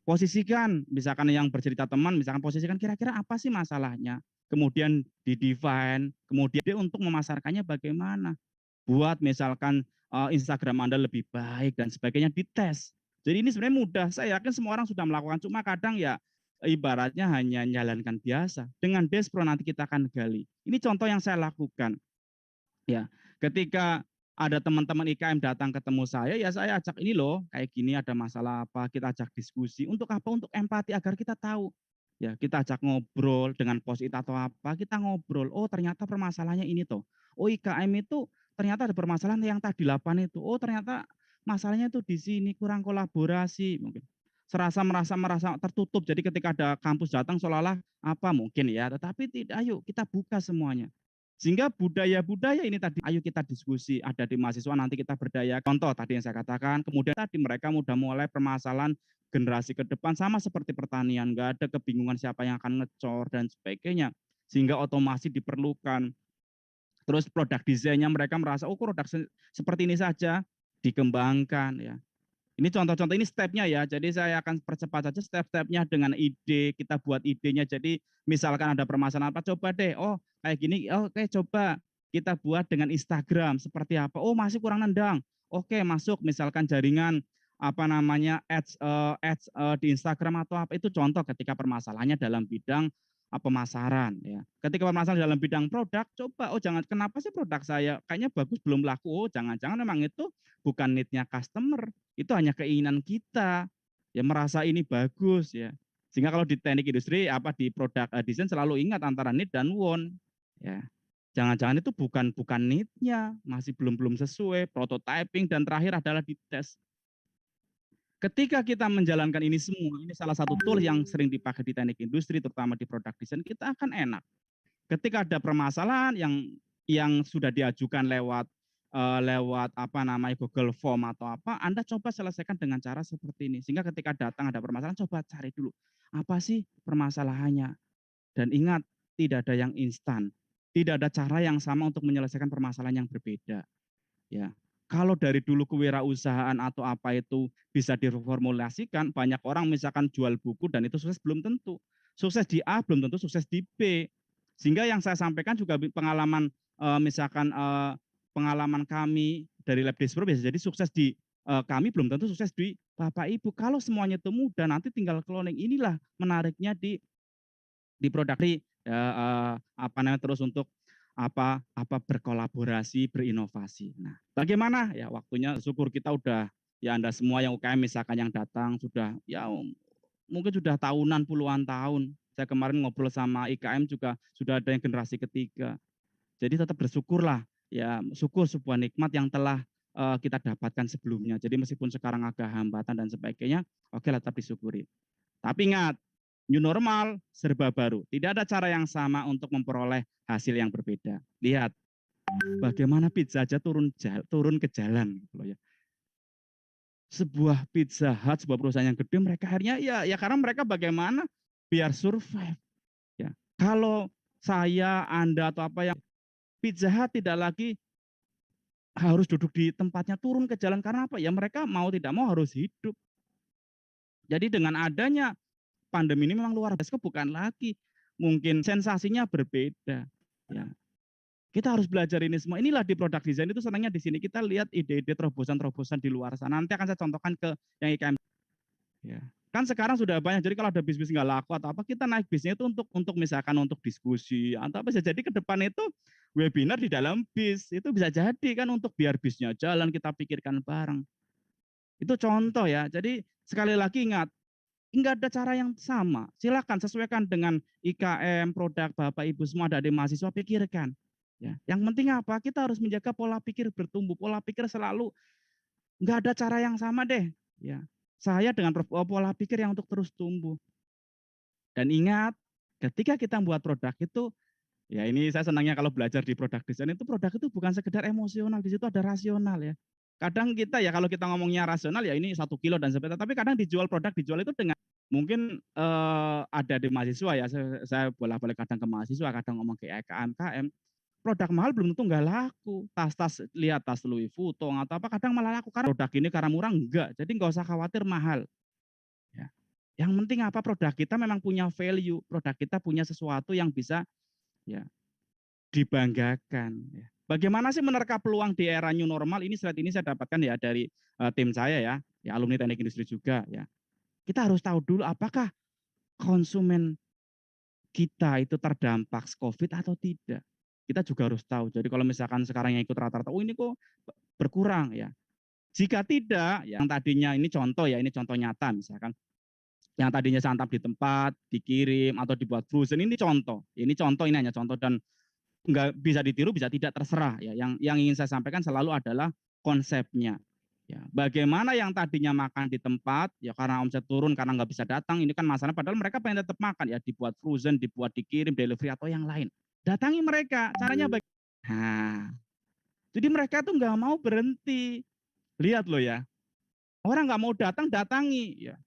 Posisikan, misalkan yang bercerita teman, misalkan posisikan kira-kira apa sih masalahnya. Kemudian di-define, kemudian untuk memasarkannya bagaimana. Buat misalkan Instagram Anda lebih baik dan sebagainya, dites. Jadi ini sebenarnya mudah, saya yakin semua orang sudah melakukan, cuma kadang ya ibaratnya hanya menjalankan biasa. Dengan Despro nanti kita akan gali. Ini contoh yang saya lakukan. Ya, ketika ada teman-teman IKM datang ketemu saya ajak ini loh, kayak gini ada masalah apa, kita ajak diskusi. Untuk apa? Untuk empati agar kita tahu. Ya, kita ajak ngobrol dengan post-it atau apa, kita ngobrol. Oh, ternyata permasalahannya ini toh. Oh, IKM itu ternyata ada permasalahan yang tadi 8 itu. Oh, ternyata masalahnya itu di sini kurang kolaborasi mungkin. Merasa tertutup. Jadi ketika ada kampus datang seolah-olah mungkin ya, tetapi tidak, ayo kita buka semuanya. Sehingga budaya-budaya ini tadi, ayo kita diskusi, ada di mahasiswa nanti kita berdaya. Contoh tadi yang saya katakan, kemudian tadi mereka sudah mulai permasalahan generasi ke depan sama seperti pertanian, nggak ada kebingungan siapa yang akan ngecor dan sebagainya, sehingga otomasi diperlukan. Terus produk desainnya mereka merasa produk seperti ini saja dikembangkan ya. Ini contoh-contoh, ini stepnya ya. Jadi saya akan percepat saja step-stepnya dengan ide. Kita buat idenya. Jadi misalkan ada permasalahan apa, coba deh. Oh kayak gini. Oke, coba kita buat dengan Instagram seperti apa. Oh masih kurang nendang. Oke, masuk misalkan jaringan ads di Instagram atau apa. Itu contoh ketika permasalahannya dalam bidang pemasaran ya. Ketika permasalahan dalam bidang produk, coba jangan, kenapa sih produk saya kayaknya bagus belum laku. Jangan-jangan memang itu bukan need-nya customer, itu hanya keinginan kita ya merasa ini bagus ya. Sehingga kalau di teknik industri di produk design selalu ingat antara need dan want ya. Jangan-jangan itu bukan need-nya, masih belum sesuai, prototyping, dan terakhir adalah dites. Ketika kita menjalankan ini semua, ini salah satu tool yang sering dipakai di teknik industri, terutama di produk desain, kita akan enak. Ketika ada permasalahan yang sudah diajukan lewat Google Form atau apa, Anda coba selesaikan dengan cara seperti ini. Sehingga ketika datang ada permasalahan, coba cari dulu apa sih permasalahannya. Dan ingat, tidak ada yang instan, tidak ada cara yang sama untuk menyelesaikan permasalahan yang berbeda. Ya. Kalau dari dulu kewirausahaan atau apa itu bisa diformulasikan, banyak orang misalkan jual buku dan itu sukses, belum tentu. Sukses di A belum tentu sukses di B. Sehingga yang saya sampaikan juga pengalaman pengalaman kami dari Lab Despro bisa jadi sukses di kami belum tentu sukses di Bapak Ibu. Kalau semuanya itu mudah, nanti tinggal cloning. Inilah menariknya di produk terus untuk berkolaborasi, berinovasi. Nah, bagaimana ya waktunya? Syukur kita udah ya Anda semua yang UKM misalkan yang datang sudah ya mungkin sudah tahunan, puluhan tahun. Saya kemarin ngobrol sama IKM juga sudah ada yang generasi ketiga. Jadi tetap bersyukurlah ya, syukur sebuah nikmat yang telah kita dapatkan sebelumnya. Jadi meskipun sekarang agak hambatan dan sebagainya, oke lah, tetap disyukuri. Tapi ingat, new normal serba baru. Tidak ada cara yang sama untuk memperoleh hasil yang berbeda. Lihat, bagaimana Pizza aja turun ke jalan gitu loh ya. Sebuah Pizza Hut, sebuah perusahaan yang gede, mereka akhirnya ya karena mereka bagaimana biar survive. Ya. Kalau saya, Anda atau apa yang Pizza Hut tidak lagi harus duduk di tempatnya, turun ke jalan karena apa? Ya mereka mau tidak mau harus hidup. Jadi dengan adanya pandemi ini memang luar biasa, bukan lagi mungkin sensasinya berbeda. Ya. Kita harus belajar ini semua. Inilah di produk design itu senangnya di sini. Kita lihat ide-ide terobosan-terobosan di luar sana. Nanti akan saya contohkan ke yang IKM. Ya. Kan sekarang sudah banyak. Jadi kalau ada bisnis nggak laku atau apa, kita naik bisnya itu untuk misalkan untuk diskusi atau apa. Jadi ke depan itu webinar di dalam bis itu bisa jadi kan untuk biar bisnya jalan, kita pikirkan bareng. Itu contoh ya. Jadi sekali lagi ingat, enggak ada cara yang sama. Silakan sesuaikan dengan IKM, produk Bapak Ibu semua ada di mahasiswa, pikirkan. Ya, yang penting apa? Kita harus menjaga pola pikir bertumbuh. Pola pikir selalu enggak ada cara yang sama deh. Ya, saya dengan pola pikir yang untuk terus tumbuh. Dan ingat, ketika kita membuat produk itu, ya ini saya senangnya kalau belajar di produk design itu, produk itu bukan sekedar emosional, di situ ada rasional ya. Kadang kita ya kalau kita ngomongnya rasional ya ini 1 kilo dan sebagainya, tapi kadang dijual itu dengan mungkin ada di mahasiswa ya, saya bolak-balik kadang ke mahasiswa, kadang ngomong ke KM, produk mahal belum tentu nggak laku. Tas-tas, lihat tas Louis Vuitton atau apa, kadang malah laku karena produk ini karena murah enggak. Jadi nggak usah khawatir mahal. Ya. Yang penting apa, produk kita memang punya value, produk kita punya sesuatu yang bisa ya dibanggakan. Ya. Bagaimana sih menerka peluang di era new normal? Ini slide ini saya dapatkan ya dari tim saya ya alumni teknik industri juga ya. Kita harus tahu dulu apakah konsumen kita itu terdampak COVID atau tidak. Kita juga harus tahu. Jadi kalau misalkan sekarang yang ikut rata-rata, oh ini kok berkurang ya. Jika tidak, yang tadinya ini contoh ya, ini contoh nyata misalkan, yang tadinya santap di tempat, dikirim atau dibuat frozen, ini contoh. Ini contoh, ini hanya contoh dan nggak bisa ditiru, bisa tidak, terserah ya. Yang ingin saya sampaikan selalu adalah konsepnya. Ya, bagaimana yang tadinya makan di tempat, ya karena omset turun, karena nggak bisa datang, ini kan masalah. Padahal mereka pengen tetap makan ya, dibuat frozen, dibuat dikirim, delivery atau yang lain. Datangi mereka, caranya bagaimana? Nah, jadi mereka tuh nggak mau berhenti. Lihat loh ya, orang nggak mau datang, datangi ya.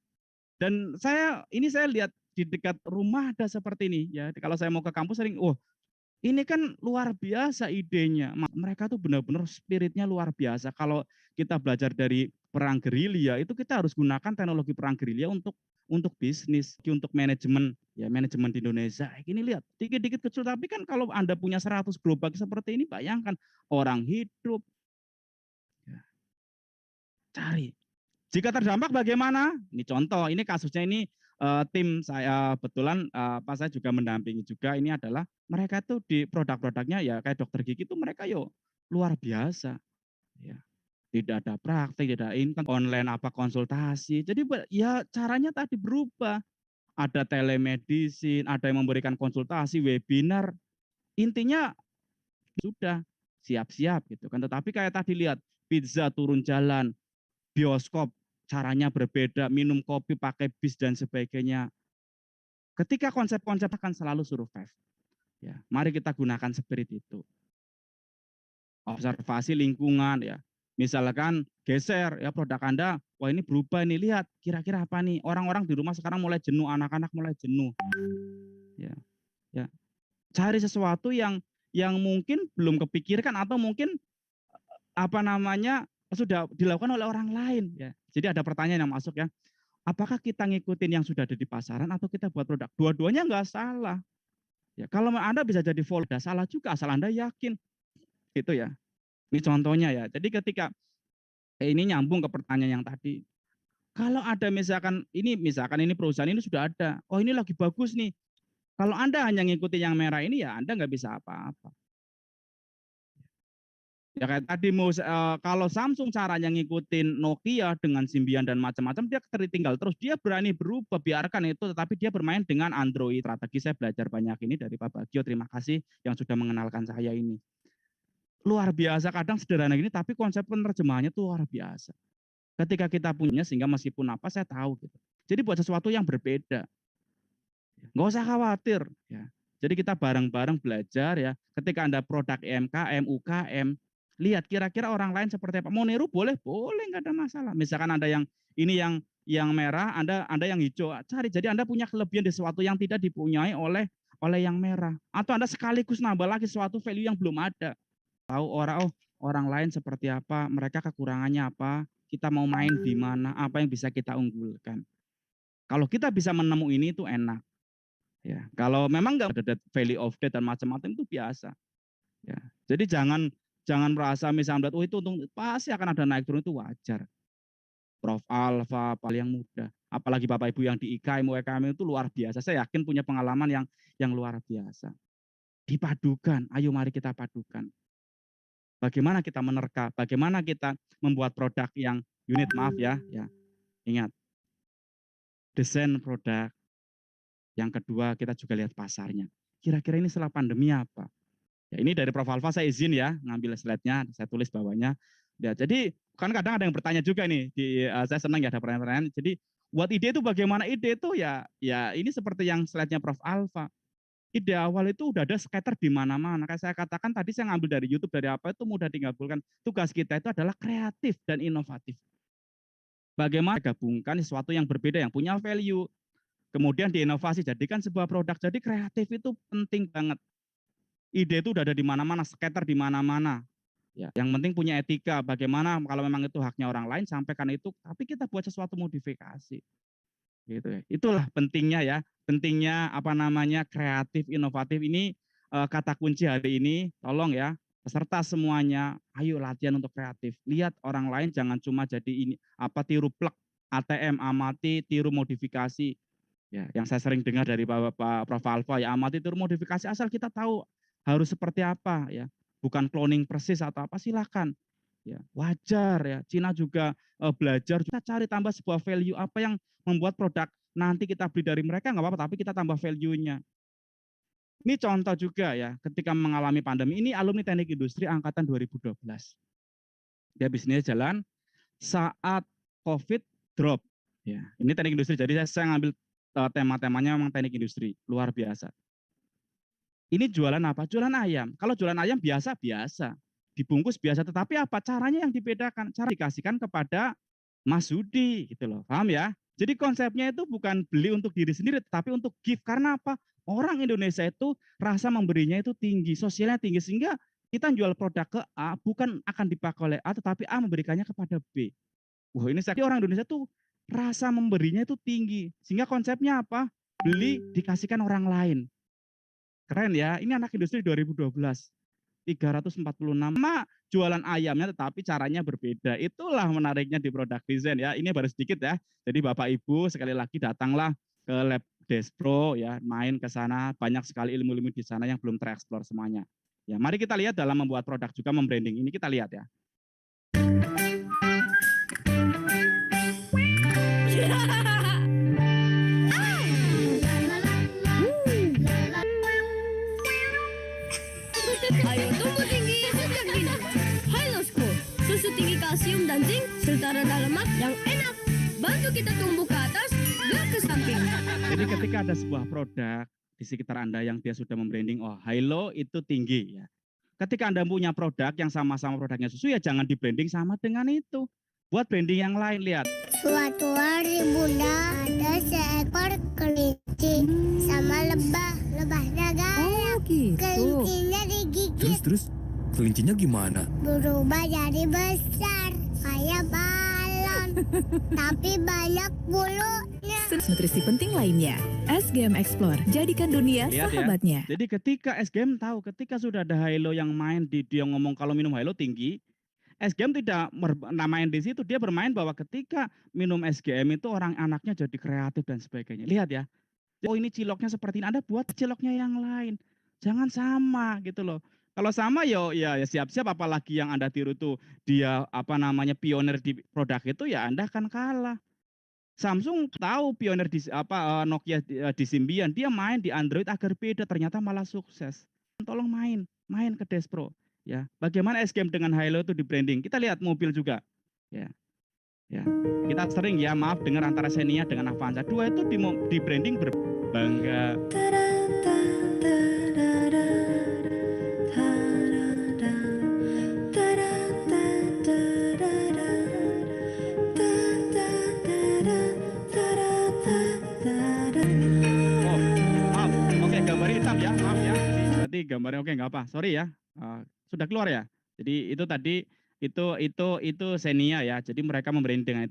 Dan saya lihat di dekat rumah ada seperti ini ya. Kalau saya mau ke kampus sering, ini kan luar biasa idenya. Mereka tuh benar-benar spiritnya luar biasa. Kalau kita belajar dari perang gerilya, itu kita harus gunakan teknologi perang gerilya untuk bisnis, untuk manajemen ya, manajemen di Indonesia. Ini lihat, dikit-dikit kecil, tapi kan kalau Anda punya 100 gerobak seperti ini, bayangkan orang hidup. Ya. Cari. Jika terdampak bagaimana? Ini contoh, ini kasusnya ini tim saya kebetulan saya juga mendampingi juga, ini adalah mereka tuh di produk-produknya ya kayak dokter gigi itu mereka luar biasa. Ya. Tidak ada praktek, tidak ada income, online apa konsultasi. Jadi ya caranya tadi berubah. Ada telemedicine, ada yang memberikan konsultasi, webinar. Intinya sudah siap-siap gitu kan. Tetapi kayak tadi lihat, pizza turun jalan, bioskop caranya berbeda, minum kopi pakai bis dan sebagainya. Ketika konsep-konsep akan selalu survive. Ya, mari kita gunakan spirit itu. Observasi lingkungan ya. Misalkan geser ya produk Anda, wah ini berubah nih, lihat kira-kira apa nih, orang-orang di rumah sekarang mulai jenuh, anak-anak mulai jenuh. Ya. Ya. Cari sesuatu yang mungkin belum kepikirkan atau mungkin sudah dilakukan oleh orang lain ya. Jadi ada pertanyaan yang masuk ya. Apakah kita ngikutin yang sudah ada di pasaran atau kita buat produk? Dua-duanya nggak salah. Ya, kalau Anda bisa jadi follower, salah juga asal Anda yakin. Itu ya. Ini contohnya ya. Jadi ketika ini nyambung ke pertanyaan yang tadi. Kalau ada misalkan ini perusahaan ini sudah ada. Oh ini lagi bagus nih. Kalau Anda hanya ngikuti yang merah ini ya Anda nggak bisa apa-apa. Ya kayak tadi kalau Samsung caranya ngikutin Nokia dengan Symbian dan macam-macam, dia tertinggal terus. Dia berani berubah, biarkan itu, tetapi dia bermain dengan Android. Strategi saya belajar banyak ini dari Pak Bagio. Terima kasih yang sudah mengenalkan saya ini. luar biasa, kadang sederhana gini, tapi konsep penerjemahannya tuh luar biasa. Ketika kita punya, sehingga meskipun apa, saya tahu gitu. Jadi buat sesuatu yang berbeda. Nggak usah khawatir. Ya. Jadi kita bareng-bareng belajar ya. Ketika Anda produk UMKM, UKM, lihat kira-kira orang lain seperti apa. Mau niru boleh, nggak ada masalah. Misalkan Anda yang ini yang merah, Anda yang hijau, cari. Jadi Anda punya kelebihan di sesuatu yang tidak dipunyai oleh yang merah. Atau Anda sekaligus nambah lagi sesuatu value yang belum ada. Tahu orang lain seperti apa, mereka kekurangannya apa, kita mau main di mana, apa yang bisa kita unggulkan. Kalau kita bisa menemu ini itu enak. Ya, kalau memang nggak ada value of death dan macam-macam itu biasa. Ya, jadi jangan merasa misalnya itu untung pasti akan ada naik turun, itu wajar. Prof Alfa, yang muda, apalagi Bapak Ibu yang di IKM, UKM itu luar biasa. Saya yakin punya pengalaman yang luar biasa. Dipadukan, ayo mari kita padukan. Bagaimana kita menerka, bagaimana kita membuat produk yang unit, maaf ya. Ingat, desain produk. Yang kedua, kita juga lihat pasarnya. Kira-kira ini setelah pandemi apa? Ya, ini dari Prof Alfa, saya izin ya, ngambil slide-nya, saya tulis bawahnya. Ya, jadi kan kadang ada yang bertanya juga nih, saya senang ya ada pertanyaan. Jadi buat ide itu bagaimana? Ide itu ya ini seperti yang slide-nya Prof Alfa. Ide awal itu udah ada scatter di mana-mana. Kayak saya katakan tadi, saya ngambil dari YouTube, dari apa itu mudah digabungkan. Tugas kita itu adalah kreatif dan inovatif. Bagaimana gabungkan sesuatu yang berbeda, yang punya value, kemudian diinovasi, jadikan sebuah produk. Jadi kreatif itu penting banget. Ide itu udah ada di mana-mana, scatter di mana-mana. Ya, yang penting punya etika. Bagaimana kalau memang itu haknya orang lain, sampaikan itu, tapi kita buat sesuatu modifikasi. Gitu ya. Itulah pentingnya ya. Pentingnya kreatif, inovatif ini kata kunci hari ini. Tolong ya, peserta semuanya, ayo latihan untuk kreatif. Lihat orang lain, jangan cuma jadi ini tiru plek ATM, amati, tiru modifikasi. Ya, yang saya sering dengar dari Bapak Prof Alfa, ya amati, tiru modifikasi, asal kita tahu harus seperti apa ya. Bukan cloning persis atau apa, silakan. Ya, wajar ya. Cina juga belajar, kita cari tambah sebuah value apa yang membuat produk nanti kita beli dari mereka nggak apa-apa, tapi kita tambah value-nya. Ini contoh juga ya, ketika mengalami pandemi ini, alumni teknik industri angkatan 2012. Dia bisnisnya jalan saat COVID drop. Ya, ini teknik industri, jadi saya ngambil tema-temanya memang teknik industri, luar biasa. Ini jualan apa? Jualan ayam. Kalau jualan ayam biasa, dibungkus biasa, tetapi apa caranya yang dibedakan? Cara dikasihkan kepada Mas Hudi, gitu loh. Paham ya? Jadi konsepnya itu bukan beli untuk diri sendiri, tetapi untuk gift. Karena apa? Orang Indonesia itu rasa memberinya itu tinggi, sosialnya tinggi, sehingga kita jual produk ke A bukan akan dipakai oleh A, tetapi A memberikannya kepada B. Wah, ini saya orang Indonesia tuh rasa memberinya itu tinggi, sehingga konsepnya apa? Beli dikasihkan orang lain. Keren ya, ini anak industri 2012. 346 jualan ayamnya, tetapi caranya berbeda. Itulah menariknya di produk design ya. Ini baru sedikit ya. Jadi Bapak Ibu sekali lagi datanglah ke Lab Despro ya, main ke sana, banyak sekali ilmu-ilmu di sana yang belum tereksplor semuanya. Ya, mari kita lihat dalam membuat produk juga membranding ini, kita lihat ya. Ayo tumbuh tinggi sejak dini. Hylosco, susu tinggi kalsium dan zinc serta rendah lemak yang enak. Bantu kita tumbuh ke atas, gak ke samping. Jadi ketika ada sebuah produk di sekitar Anda yang dia sudah membranding, oh Hylo itu tinggi ya. Ketika Anda punya produk yang sama-sama produknya susu, ya jangan di branding sama dengan itu. Buat branding yang lain, lihat. Suatu hari Bunda ada seekor kelinci sama lebahnya gayam. Gitu. Kelincinya digigit. Terus kelincinya gimana? Berubah jadi besar kayak balon, tapi banyak bulunya. Nutrisi penting lainnya. SGM Explore, jadikan dunia Lihat sahabatnya. Ya. Jadi ketika SGM tahu, ketika sudah ada Hylo yang main, dia ngomong kalau minum Hylo tinggi, SGM tidak namain di situ, dia bermain bahwa ketika minum SGM itu orang anaknya jadi kreatif dan sebagainya. Lihat ya, oh ini ciloknya seperti ini, Anda buat ciloknya yang lain. Jangan sama gitu loh. Kalau sama ya siap-siap, apalagi yang Anda tiru tuh dia pionir di produk itu, ya Anda akan kalah. Samsung tahu pionir di Nokia di Symbian, dia main di Android agar beda, ternyata malah sukses. Tolong main ke Despro. ya. Bagaimana SGM dengan Hilo itu di branding? Kita lihat mobil juga. Ya. Ya. Kita sering ya, maaf, dengar antara Xenia dengan Avanza. Dua itu di branding berbangga. Berarti gambarnya oke, nggak apa, sorry ya, sudah keluar ya. Jadi itu tadi itu Xenia ya. Jadi mereka membranding dengan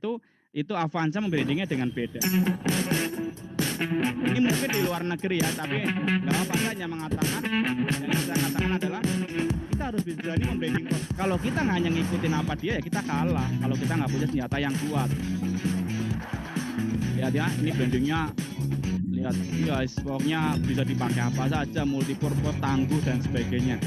itu Avanza membrandingnya dengan beda. Ini mungkin di luar negeri ya, tapi nggak apa, saya hanya mengatakan, yang saya katakan adalah kita harus berani membranding. Kalau kita hanya ngikutin apa dia ya kita kalah. Kalau kita nggak punya senjata yang kuat. Lihat ya, ini brandingnya. Lihat, guys, pokoknya bisa dipakai apa saja, multipurpose, tangguh dan sebagainya.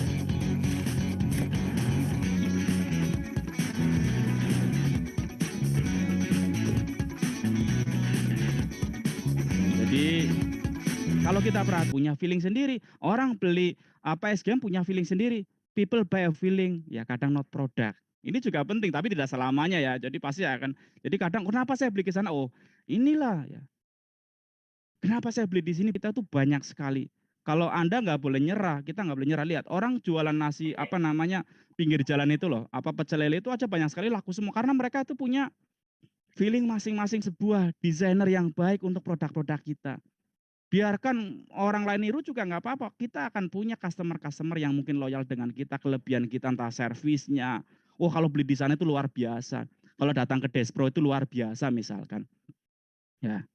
Jadi kalau kita punya feeling sendiri, orang beli apa SGM punya feeling sendiri. People buy a feeling, ya kadang not product. Ini juga penting, tapi tidak selamanya ya. Jadi pasti akan. Jadi kadang kenapa saya beli ke sana? Oh, inilah ya. Kenapa saya beli di sini? Kita tuh banyak sekali. Kalau Anda nggak boleh nyerah, kita nggak boleh nyerah. Lihat orang jualan nasi apa namanya pinggir jalan itu loh, apa pecel lele itu aja banyak sekali laku semua karena mereka itu punya feeling masing-masing, sebuah desainer yang baik untuk produk-produk kita. Biarkan orang lain niru juga nggak apa-apa. Kita akan punya customer-customer yang mungkin loyal dengan kita, kelebihan kita entah servisnya. Oh kalau beli di sana itu luar biasa. Kalau datang ke Despro itu luar biasa misalkan. Ya.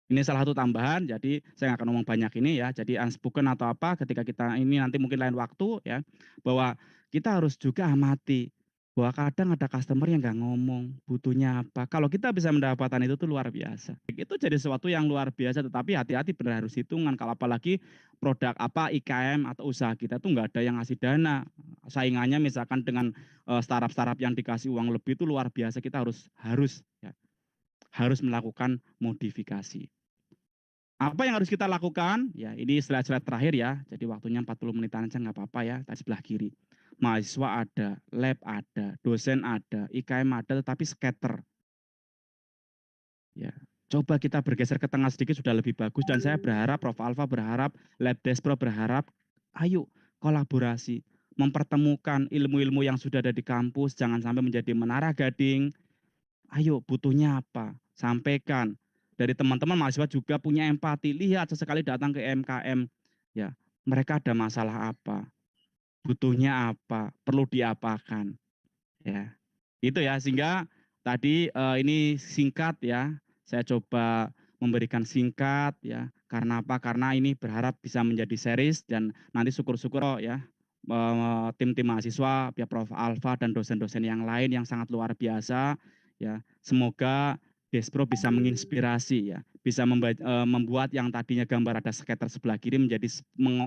Ini salah satu tambahan, jadi saya nggak akan ngomong banyak ini ya. Jadi unspoken atau apa ketika kita ini nanti mungkin lain waktu ya, bahwa kita harus juga amati bahwa kadang ada customer yang nggak ngomong butuhnya apa. Kalau kita bisa mendapatkan itu tuh luar biasa. Itu jadi sesuatu yang luar biasa, tetapi hati-hati benar harus hitungan. Kalau apalagi produk apa IKM atau usaha kita tuh nggak ada yang ngasih dana. Saingannya misalkan dengan startup-startup yang dikasih uang lebih itu luar biasa. Kita harus melakukan modifikasi. Apa yang harus kita lakukan? Ya, ini slide-slide terakhir ya. Jadi waktunya 40 menitan aja nggak apa-apa ya. Di sebelah kiri. Mahasiswa ada, lab ada, dosen ada, IKM ada, tetapi scatter. Ya, coba kita bergeser ke tengah sedikit sudah lebih bagus. Dan saya berharap, Prof. Alfa berharap, Lab Despro berharap, ayo kolaborasi. Mempertemukan ilmu-ilmu yang sudah ada di kampus, jangan sampai menjadi menara gading. Ayo, butuhnya apa? Sampaikan. Dari teman-teman mahasiswa juga punya empati. Lihat sesekali datang ke MKM, ya mereka ada masalah apa, butuhnya apa, perlu diapakan, ya itu ya. Sehingga tadi ini singkat ya. Saya coba memberikan singkat ya. Karena apa? Karena ini berharap bisa menjadi series dan nanti syukur-syukur ya tim-tim mahasiswa, ya Prof. Alfa dan dosen-dosen yang lain yang sangat luar biasa ya. Semoga Despro bisa menginspirasi ya, bisa membuat yang tadinya gambar ada scatter sebelah kiri menjadi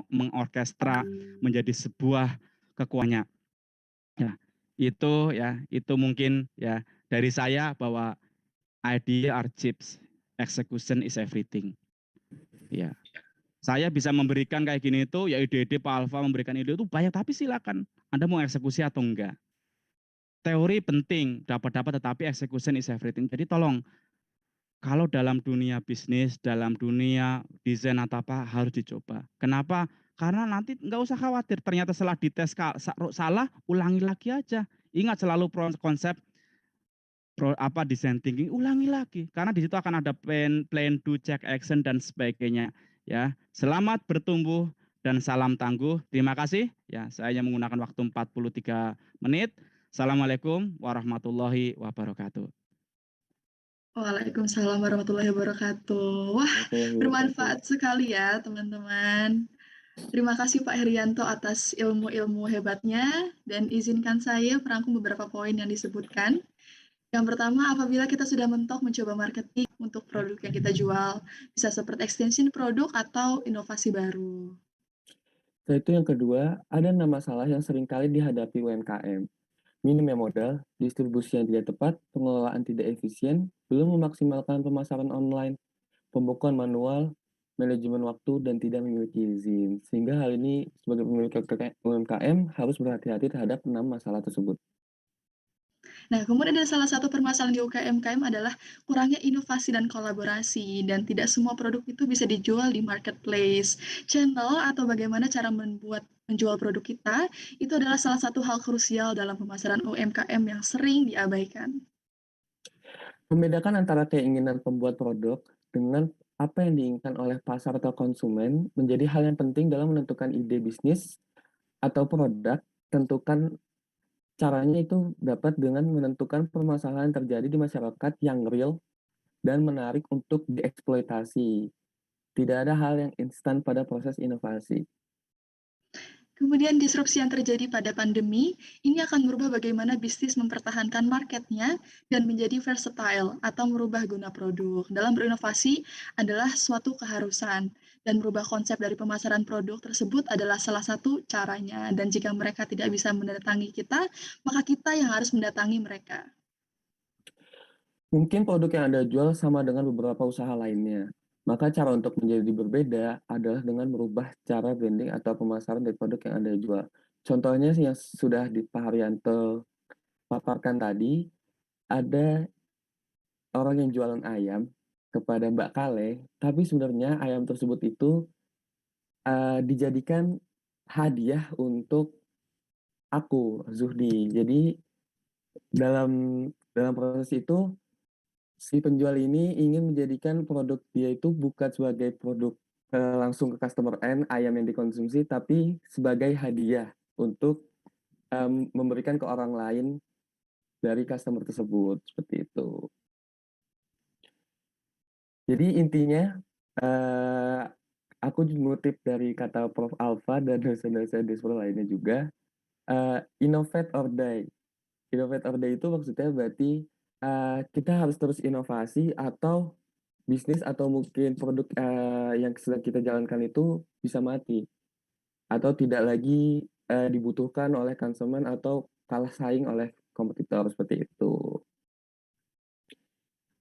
mengorkestra menjadi sebuah kekuatannya. Ya, itu mungkin ya dari saya bahwa idea are chips, execution is everything. Ya. Saya bisa memberikan kayak gini itu ya ide-ide Pak Alfa memberikan ide itu banyak, tapi silakan Anda mau eksekusi atau enggak. Teori penting, dapat tetapi execution is everything. Jadi tolong, kalau dalam dunia bisnis, dalam dunia desain atau apa harus dicoba. Kenapa? Karena nanti nggak usah khawatir. Ternyata setelah dites salah, ulangi lagi aja. Ingat selalu konsep design thinking, ulangi lagi. Karena di situ akan ada plan, do, check, action dan sebagainya. Ya, selamat bertumbuh dan salam tangguh. Terima kasih. Ya, saya hanya menggunakan waktu 43 menit. Assalamualaikum warahmatullahi wabarakatuh. Waalaikumsalam warahmatullahi wabarakatuh. Wah, bermanfaat sekali ya teman-teman. Terima kasih Pak Herianto atas ilmu-ilmu hebatnya dan izinkan saya merangkum beberapa poin yang disebutkan. Yang pertama, apabila kita sudah mentok mencoba marketing untuk produk yang kita jual, bisa seperti extension produk atau inovasi baru. Setelah itu yang kedua, ada 6 masalah yang seringkali dihadapi UMKM. Minimnya modal, distribusi yang tidak tepat, pengelolaan tidak efisien, belum memaksimalkan pemasaran online, pembukuan manual, manajemen waktu, dan tidak memiliki izin. Sehingga hal ini sebagai pemilik UMKM harus berhati-hati terhadap 6 masalah tersebut. Nah, kemudian ada salah satu permasalahan di UMKM adalah kurangnya inovasi dan kolaborasi, dan tidak semua produk itu bisa dijual di marketplace, channel, atau bagaimana cara menjual produk kita, itu adalah salah satu hal krusial dalam pemasaran UMKM yang sering diabaikan. Membedakan antara keinginan pembuat produk dengan apa yang diinginkan oleh pasar atau konsumen menjadi hal yang penting dalam menentukan ide bisnis atau produk. Tentukan caranya itu dapat dengan menentukan permasalahan yang terjadi di masyarakat yang real dan menarik untuk dieksploitasi. Tidak ada hal yang instan pada proses inovasi. Kemudian disrupsi yang terjadi pada pandemi, ini akan merubah bagaimana bisnis mempertahankan marketnya dan menjadi versatile atau merubah guna produk. Dalam berinovasi adalah suatu keharusan, dan merubah konsep dari pemasaran produk tersebut adalah salah satu caranya. Dan jika mereka tidak bisa mendatangi kita, maka kita yang harus mendatangi mereka. Mungkin produk yang Anda jual sama dengan beberapa usaha lainnya. Maka cara untuk menjadi berbeda adalah dengan merubah cara branding atau pemasaran dari produk yang Anda jual. Contohnya yang sudah Pak Haryanto paparkan tadi, ada orang yang jualan ayam kepada Mbak Kale, tapi sebenarnya ayam tersebut itu dijadikan hadiah untuk aku, Zuhdi. Jadi dalam proses itu si penjual ini ingin menjadikan produk dia itu bukan sebagai produk langsung ke customer end ayam yang dikonsumsi, tapi sebagai hadiah untuk memberikan ke orang lain dari customer tersebut, seperti itu. Jadi intinya aku mengutip dari kata Prof. Alfa dan dosen-dosen di sekolah lainnya juga, innovate or die. Innovate or die itu maksudnya berarti kita harus terus inovasi atau bisnis atau mungkin produk yang sedang kita jalankan itu bisa mati atau tidak lagi dibutuhkan oleh konsumen atau kalah saing oleh kompetitor, seperti itu.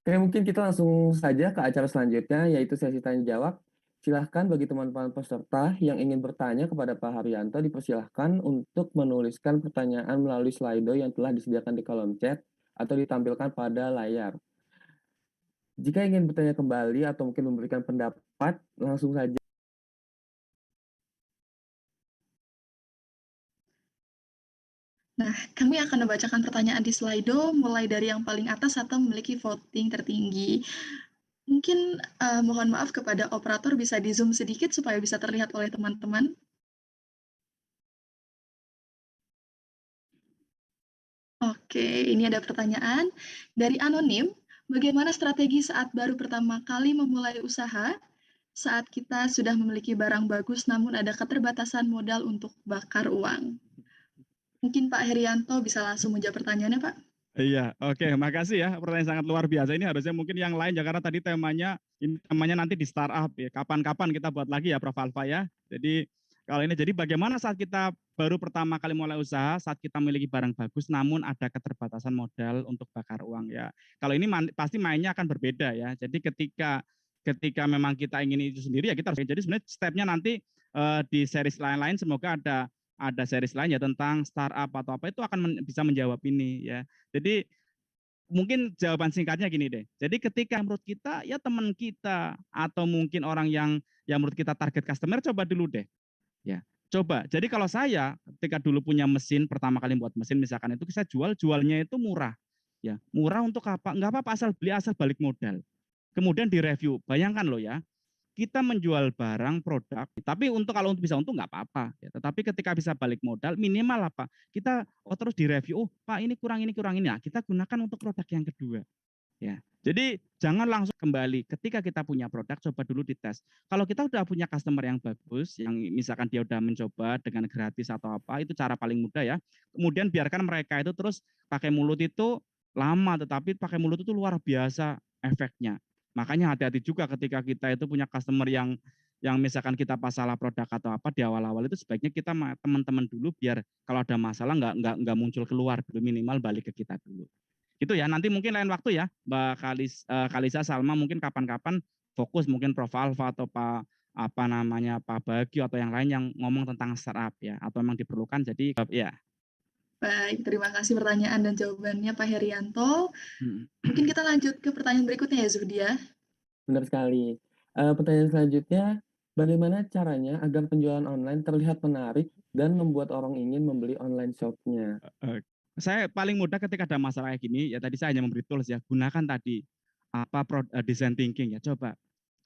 Oke, mungkin kita langsung saja ke acara selanjutnya, yaitu sesi tanya jawab. Silahkan bagi teman-teman peserta yang ingin bertanya kepada Pak Haryanto, dipersilahkan untuk menuliskan pertanyaan melalui Slido yang telah disediakan di kolom chat atau ditampilkan pada layar. Jika ingin bertanya kembali atau mungkin memberikan pendapat, langsung saja. Nah, kami akan membacakan pertanyaan di Slido, mulai dari yang paling atas atau memiliki voting tertinggi. Mungkin mohon maaf kepada operator bisa di zoom sedikit supaya bisa terlihat oleh teman-teman. Oke, ini ada pertanyaan dari Anonim. Bagaimana strategi saat baru pertama kali memulai usaha, saat kita sudah memiliki barang bagus namun ada keterbatasan modal untuk bakar uang? Mungkin Pak Herianto bisa langsung menjawab pertanyaannya, Pak. Iya, oke, makasih ya. Pertanyaan sangat luar biasa. Ini harusnya mungkin yang lain ya, karena tadi temanya nanti di startup ya. Kapan-kapan kita buat lagi ya, Prof. Alfa ya. Jadi kalau ini, jadi bagaimana saat kita baru pertama kali mulai usaha, saat kita memiliki barang bagus, namun ada keterbatasan modal untuk bakar uang ya. Kalau ini pasti mainnya akan berbeda ya. Jadi ketika memang kita ingin itu sendiri ya kita harus. Jadi sebenarnya stepnya nanti di series lain-lain semoga ada series lain ya tentang startup atau apa, itu akan bisa menjawab ini ya. Jadi mungkin jawaban singkatnya gini deh. Jadi ketika menurut kita ya teman kita atau mungkin orang yang menurut kita target customer, coba dulu deh. Ya, coba. Jadi kalau saya ketika dulu punya mesin, pertama kali buat mesin misalkan itu saya jualnya itu murah. Ya, murah untuk apa? Enggak apa-apa, asal beli, asal balik modal. Kemudian direview. Bayangkan loh ya, kita menjual barang produk, tapi kalau untuk bisa untung nggak apa-apa. Ya. Tetapi ketika bisa balik modal, minimal apa? Kita terus direview. Oh, Pak ini kurang ini. Nah, kita gunakan untuk produk yang kedua. Ya, jadi jangan langsung kembali. Ketika kita punya produk, coba dulu dites. Kalau kita udah punya customer yang bagus, yang misalkan dia udah mencoba dengan gratis atau apa, itu cara paling mudah ya. Kemudian biarkan mereka itu terus pakai mulut itu lama, tetapi pakai mulut itu luar biasa efeknya. Makanya hati-hati juga ketika kita itu punya customer yang misalkan kita pas salah produk atau apa di awal-awal, itu sebaiknya kita teman-teman dulu biar kalau ada masalah nggak muncul keluar dulu, minimal balik ke kita dulu. Itu ya, nanti mungkin lain waktu ya Mbak Kalisa, Salma, mungkin kapan-kapan fokus mungkin Prof. Alfa atau Pak Bagio atau yang lain yang ngomong tentang startup ya, atau memang diperlukan. Jadi ya. Baik, terima kasih pertanyaan dan jawabannya Pak Herianto. Mungkin kita lanjut ke pertanyaan berikutnya ya Zuhdia. Benar sekali. Pertanyaan selanjutnya, bagaimana caranya agar penjualan online terlihat menarik dan membuat orang ingin membeli online shop-nya? Saya paling mudah ketika ada masalah kayak gini, ya tadi saya hanya memberi tools ya, gunakan tadi design thinking ya. Coba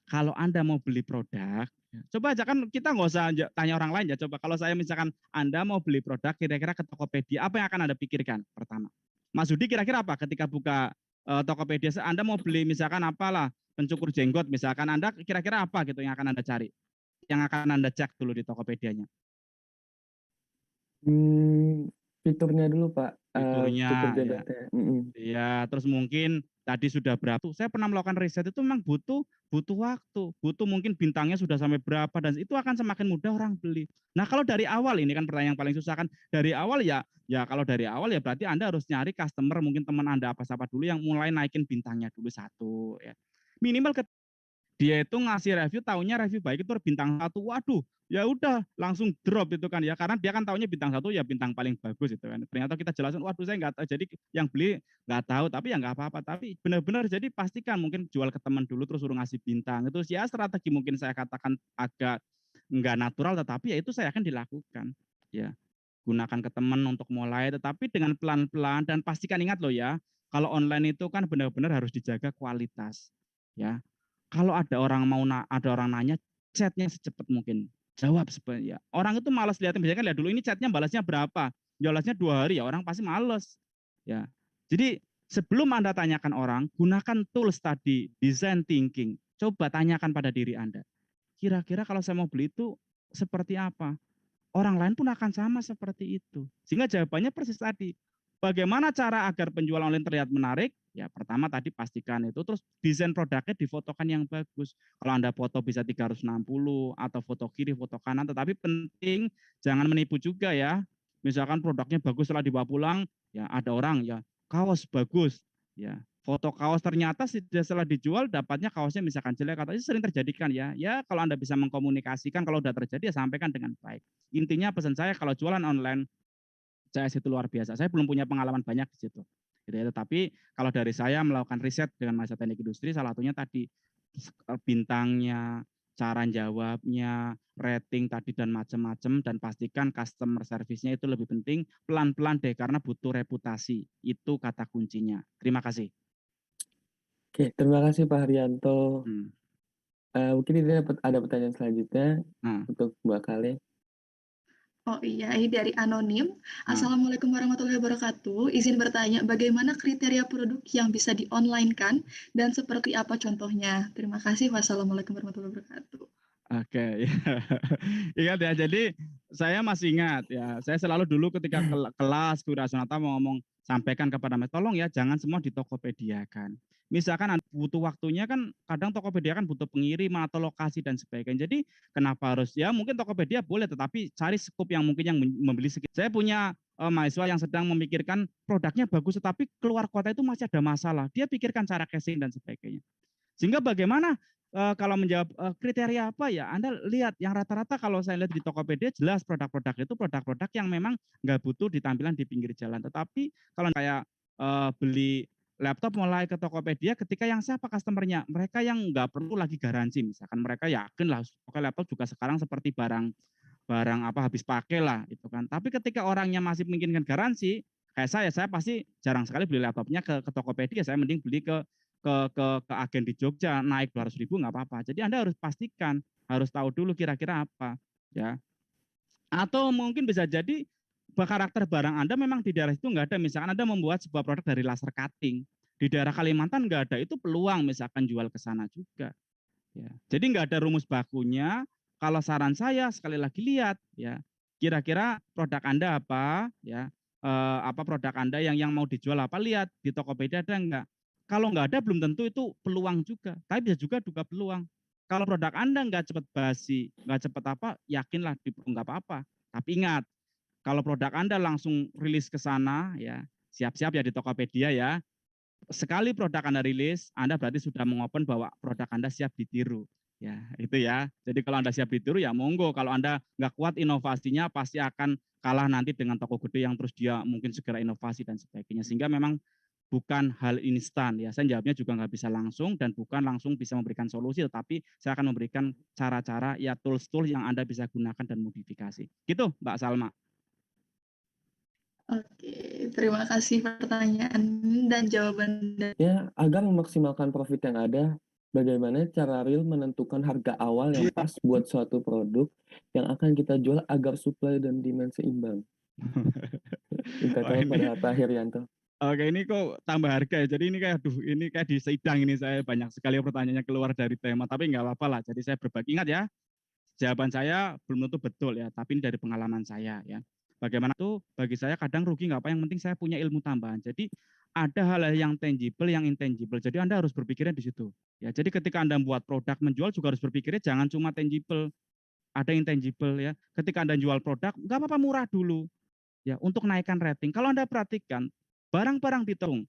kalau Anda mau beli produk, coba aja kan kita nggak usah tanya orang lain ya. Coba kalau saya misalkan Anda mau beli produk kira-kira ke Tokopedia, apa yang akan Anda pikirkan pertama? Mas Yudi kira-kira apa ketika buka Tokopedia, Anda mau beli misalkan apalah pencukur jenggot misalkan, Anda kira-kira apa gitu yang akan Anda cari? Yang akan Anda cek dulu di Tokopedia-nya. Fiturnya dulu Pak. Fiturnya ya. Ya, terus mungkin tadi sudah berapa? Saya pernah melakukan riset itu memang butuh waktu, butuh mungkin bintangnya sudah sampai berapa, dan itu akan semakin mudah orang beli. Nah, kalau dari awal ini kan pertanyaan yang paling susah kan, dari awal ya kalau dari awal ya berarti Anda harus nyari customer, mungkin teman Anda apa-apa dulu yang mulai naikin bintangnya dulu satu ya. Minimal dia itu ngasih review, taunya review baik itu bintang 1, waduh, ya udah langsung drop itu kan ya, karena dia kan taunya bintang 1 ya bintang paling bagus itu kan. Ternyata kita jelasin, waduh saya nggak tahu, jadi yang beli nggak tahu, tapi ya nggak apa-apa, tapi benar-benar jadi pastikan mungkin jual ke teman dulu terus suruh ngasih bintang, itu ya strategi mungkin saya katakan agak nggak natural, tetapi ya itu saya akan dilakukan ya. Gunakan ke teman untuk mulai, tetapi dengan pelan-pelan, dan pastikan ingat loh ya, kalau online itu kan benar-benar harus dijaga kualitas ya. Kalau ada orang nanya, chatnya secepat mungkin, jawab sebenarnya. Orang itu malas lihatin, biasanya kan lihat dulu ini chatnya balasnya berapa, balasnya 2 hari ya, orang pasti malas ya. Jadi sebelum Anda tanyakan orang, gunakan tools tadi, design thinking. Coba tanyakan pada diri Anda, kira-kira kalau saya mau beli itu seperti apa? Orang lain pun akan sama seperti itu. Sehingga jawabannya persis tadi. Bagaimana cara agar penjualan online terlihat menarik? Ya pertama tadi pastikan itu, terus desain produknya difotokan yang bagus. Kalau Anda foto bisa 360 atau foto kiri, foto kanan, tetapi penting jangan menipu juga ya. Misalkan produknya bagus, setelah dibawa pulang, ya ada orang ya kaos bagus, ya foto kaos ternyata setelah dijual dapatnya kaosnya misalkan jelek, atau itu sering terjadi kan ya. Ya kalau Anda bisa mengkomunikasikan, kalau sudah terjadi ya sampaikan dengan baik. Intinya pesan saya kalau jualan online, CS itu luar biasa. Saya belum punya pengalaman banyak di situ. Gitu ya. Tetapi kalau dari saya melakukan riset dengan Mahasiswa Teknik Industri, salah satunya tadi bintangnya, cara jawabnya, rating tadi dan macam-macam, dan pastikan customer service-nya itu lebih penting. Pelan-pelan deh karena butuh reputasi. Itu kata kuncinya. Terima kasih. Oke, terima kasih Pak Haryanto. Mungkin ini ada pertanyaan selanjutnya untuk Mbak Kale. Oh iya, ini dari Anonim. Assalamualaikum warahmatullahi wabarakatuh. Izin bertanya, bagaimana kriteria produk yang bisa di-online-kan dan seperti apa contohnya? Terima kasih. Wassalamualaikum warahmatullahi wabarakatuh. Oke, ingat ya. Jadi saya masih ingat ya. Saya selalu dulu ketika kelas Guru Sonata mau ngomong, sampaikan kepada mereka, tolong ya jangan semua di Tokopedia kan. Misalkan butuh waktunya kan, kadang Tokopedia kan butuh pengiriman atau lokasi dan sebagainya. Jadi kenapa harus ya mungkin Tokopedia boleh, tetapi cari skup yang mungkin yang membeli sedikit. Saya punya mahasiswa yang sedang memikirkan produknya bagus, tetapi keluar kota itu masih ada masalah. Dia pikirkan cara casing dan sebagainya. Sehingga bagaimana kalau menjawab kriteria apa ya, Anda lihat yang rata-rata kalau saya lihat di Tokopedia jelas produk-produk itu produk-produk yang memang nggak butuh ditampilan di pinggir jalan. Tetapi kalau kayak beli laptop mulai ke Tokopedia, ketika yang siapa customernya, mereka yang nggak perlu lagi garansi, misalkan mereka yakin lah laptop juga sekarang seperti barang habis pakai lah itu kan. Tapi ketika orangnya masih menginginkan garansi, kayak saya pasti jarang sekali beli laptopnya ke Tokopedia, saya mending beli ke agen di Jogja, naik 200.000 nggak apa-apa. Jadi Anda harus pastikan, harus tahu dulu kira-kira apa ya. Atau mungkin bisa jadi karakter barang Anda memang di daerah itu nggak ada. Misalkan Anda membuat sebuah produk dari laser cutting, di daerah Kalimantan nggak ada, itu peluang misalkan jual ke sana juga. Ya. Jadi nggak ada rumus bakunya. Kalau saran saya sekali lagi lihat ya, kira-kira produk Anda apa ya, apa produk Anda yang mau dijual apa, lihat di Tokopedia ada nggak. Kalau nggak ada belum tentu itu peluang juga, tapi bisa juga peluang. Kalau produk Anda nggak cepat basi, nggak cepat apa, yakinlah nggak apa-apa. Tapi ingat, kalau produk Anda langsung rilis ke sana, ya siap-siap ya di Tokopedia ya. sekali produk Anda rilis, Anda berarti sudah mengopen bahwa produk Anda siap ditiru. Ya, itu ya. Jadi kalau Anda siap ditiru ya monggo. Kalau Anda nggak kuat inovasinya pasti akan kalah nanti dengan toko gede yang terus dia mungkin segera inovasi dan sebagainya. Sehingga memang bukan hal instan ya. Saya jawabnya juga nggak bisa langsung dan bukan langsung bisa memberikan solusi, tetapi saya akan memberikan cara-cara ya tools-tools yang Anda bisa gunakan dan modifikasi. Gitu, Mbak Salma. Oke, terima kasih pertanyaan dan jawaban. Ya, agar memaksimalkan profit yang ada, bagaimana cara real menentukan harga awal yang pas buat suatu produk yang akan kita jual agar supply dan demand seimbang? Minta tolong pada Pak Herianto. Oke, ini kok tambah harga ya. Jadi ini kayak, aduh, ini kayak di sidang ini saya banyak sekali pertanyaannya keluar dari tema. Tapi nggak apa-apa lah. Jadi saya berbagi. Ingat ya, jawaban saya belum tentu betul ya. Tapi ini dari pengalaman saya ya. Bagaimana tuh bagi saya kadang rugi nggak apa, yang penting saya punya ilmu tambahan. Jadi ada hal-hal yang tangible, yang intangible. Jadi Anda harus berpikirnya di situ. Ya, jadi ketika Anda buat produk menjual juga harus berpikirnya jangan cuma tangible, ada intangible ya. Ketika Anda jual produk, nggak apa-apa murah dulu. Ya, untuk naikkan rating. Kalau Anda perhatikan barang-barang di tong,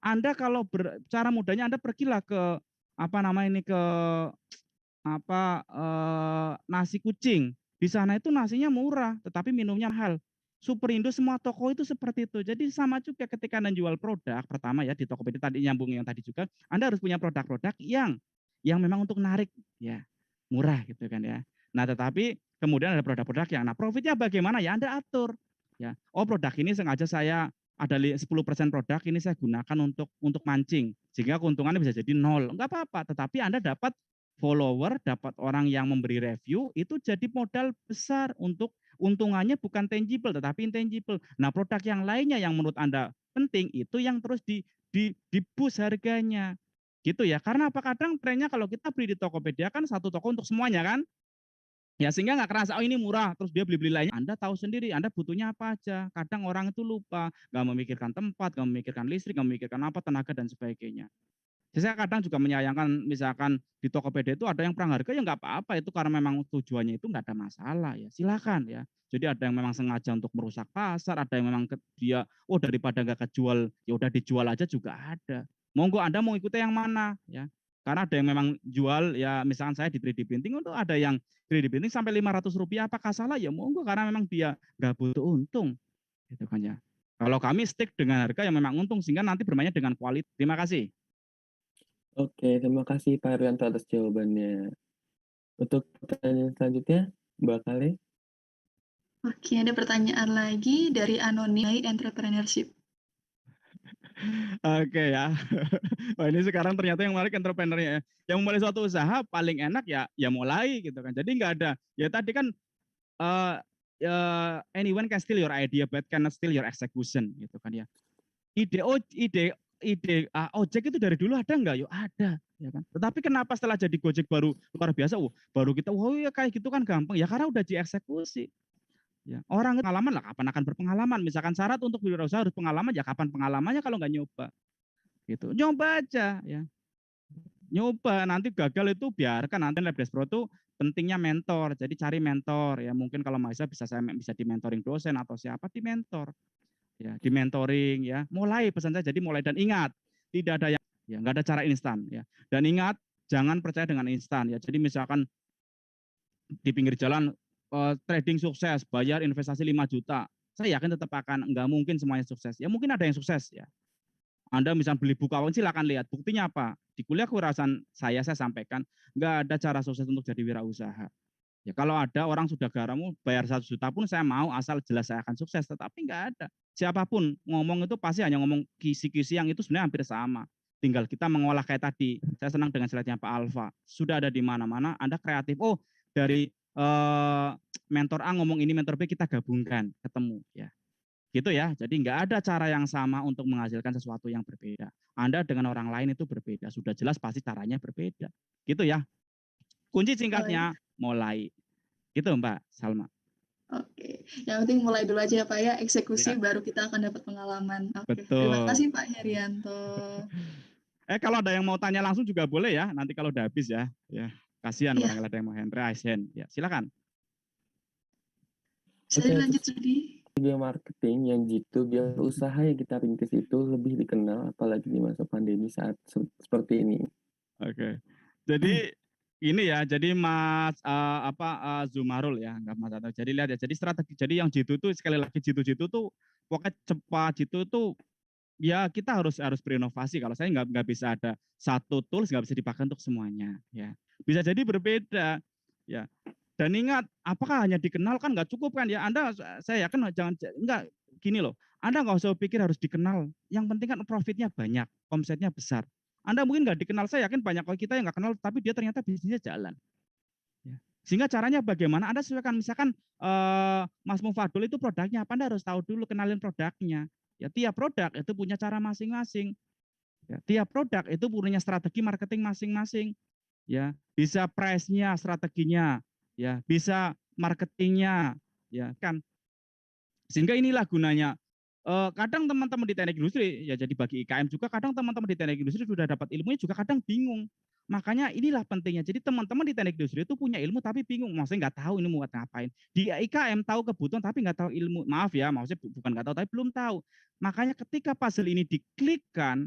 Anda kalau cara mudahnya Anda pergilah ke nasi kucing. Di sana itu nasinya murah, tetapi minumnya mahal. Superindo semua toko itu seperti itu. Jadi sama juga ketika Anda jual produk, pertama ya di Tokopedia tadi nyambung yang tadi juga, Anda harus punya produk-produk yang memang untuk narik ya, murah gitu kan ya. Nah, tetapi kemudian ada produk-produk yang profitnya bagaimana ya Anda atur. Ya. Oh, produk ini sengaja saya ada 10% produk ini saya gunakan untuk mancing sehingga keuntungannya bisa jadi 0. Enggak apa-apa, tetapi Anda dapat follower, dapat orang yang memberi review, itu jadi modal besar untuk untungannya bukan tangible tetapi intangible. Nah, produk yang lainnya yang menurut Anda penting itu yang terus di boost harganya. Gitu ya. Karena apa, kadang trennya kalau kita beli di Tokopedia kan satu toko untuk semuanya kan. Ya, sehingga nggak kerasa, oh ini murah, terus dia beli-beli lainnya. Anda tahu sendiri, Anda butuhnya apa aja. Kadang orang itu lupa, nggak memikirkan tempat, nggak memikirkan listrik, nggak memikirkan apa, tenaga, dan sebagainya. Jadi saya kadang juga menyayangkan, misalkan di Tokopedia itu ada yang perang harga, ya nggak apa-apa, itu karena memang tujuannya itu nggak ada masalah ya, silakan ya. Jadi ada yang memang sengaja untuk merusak pasar, ada yang memang dia, oh daripada nggak kejual, ya udah dijual aja juga ada. Monggo Anda mau ikuti yang mana ya. Karena ada yang memang jual, ya misalkan saya di 3D printing, untuk ada yang 3D printing sampai Rp500, apakah salah? Ya monggo, karena memang dia nggak butuh untung. Gitu kan ya. Kalau kami stick dengan harga yang memang untung, sehingga nanti bermainnya dengan kualitas. Terima kasih. Oke, terima kasih Pak Herianto atas jawabannya. Untuk pertanyaan selanjutnya, Mbak Kale. Oke, ada pertanyaan lagi dari Anonim Entrepreneurship. Oke ya. Wah, ini sekarang ternyata yang menarik entrepreneurnya ya. Yang memulai suatu usaha paling enak ya mulai gitu kan. Jadi nggak ada. Ya tadi kan anyone can steal your idea but cannot steal your execution gitu kan ya. Ide ojek itu dari dulu ada nggak? Yuk ada, ya kan. Tetapi kenapa setelah jadi Gojek baru luar biasa? Baru kita, ya kayak gitu kan gampang. Ya karena udah dieksekusi. Ya, orang pengalaman lah, kapan akan berpengalaman? Misalkan syarat untuk berwirausaha harus pengalaman, ya kapan pengalamannya kalau nggak nyoba? Gitu. Nyoba aja, ya. Nyoba, nanti gagal itu biarkan. Nanti Labdesk Pro itu pentingnya mentor. Jadi cari mentor, ya mungkin kalau mahasiswa bisa di mentoring dosen atau siapa di mentor. Ya, di mentoring ya, mulai pesan saya, jadi mulai, dan ingat tidak ada yang ya nggak ada cara instan ya, dan ingat jangan percaya dengan instan ya. Jadi misalkan di pinggir jalan trading sukses, bayar investasi 5 juta, saya yakin tetap akan nggak mungkin semuanya sukses ya. Mungkin ada yang sukses ya. Anda misalnya beli buku awal, silakan lihat buktinya apa. Di kuliah kewirausahaan saya sampaikan nggak ada cara sukses untuk jadi wirausaha. Ya kalau ada orang sudah garamu bayar 1 juta pun saya mau, asal jelas saya akan sukses, tetapi nggak ada. Siapapun ngomong itu pasti hanya ngomong kisi-kisi yang itu sebenarnya hampir sama. Tinggal kita mengolah kayak tadi. Saya senang dengan slide-nya Pak Alfa. Sudah ada di mana-mana, Anda kreatif. Oh, dari mentor A ngomong ini, mentor B kita gabungkan, ketemu ya. Gitu ya. Jadi nggak ada cara yang sama untuk menghasilkan sesuatu yang berbeda. Anda dengan orang lain itu berbeda. Sudah jelas pasti caranya berbeda. Gitu ya. Kunci singkatnya mulai. Gitu Mbak Salma. Oke, yang penting mulai dulu aja ya Pak ya, eksekusi baru kita akan dapat pengalaman. Oke. Betul. Terima kasih Pak Herianto. Kalau ada yang mau tanya langsung juga boleh ya, nanti kalau udah habis ya. Ya, kasihan barangkali ada yang mau hand raise hand. Ya, silakan. Saya lanjut Sudi. Strategi marketing yang jitu biar usaha yang kita rintis itu lebih dikenal, apalagi di masa pandemi saat seperti ini. Oke. Jadi ini ya, jadi Mas Zumarul ya, enggak Mas Atau. Jadi lihat ya, jadi strategi, jadi yang jitu tuh sekali lagi jitu-jitu tuh pokoknya cepat jitu tuh ya kita harus berinovasi. Kalau saya nggak bisa ada satu tools nggak bisa dipakai untuk semuanya ya. Bisa jadi berbeda ya. Dan ingat, apakah hanya dikenal kan nggak cukup kan ya. Anda saya yakin jangan enggak gini loh. Anda nggak usah pikir harus dikenal. Yang penting kan profitnya banyak, omsetnya besar. Anda mungkin nggak dikenal, saya yakin banyak kita yang nggak kenal, tapi dia ternyata bisnisnya jalan. Ya. Sehingga caranya bagaimana? Anda sesuaikan, misalkan Mas Mufadul itu produknya apa, Anda harus tahu dulu, kenalin produknya. Ya, tiap produk itu punya cara masing-masing. Ya, tiap produk itu punya strategi marketing masing-masing. Ya, bisa price-nya, strateginya, ya, bisa marketingnya, ya kan. Sehingga inilah gunanya. Kadang teman-teman di teknik industri, ya jadi bagi IKM juga, kadang teman-teman di teknik industri sudah dapat ilmunya juga kadang bingung. Makanya inilah pentingnya. Jadi teman-teman di teknik industri itu punya ilmu tapi bingung, maksudnya nggak tahu ini mau ngapain. Di IKM tahu kebutuhan tapi nggak tahu ilmu. Maaf ya, maksudnya bukan nggak tahu tapi belum tahu. Makanya ketika puzzle ini diklikkan,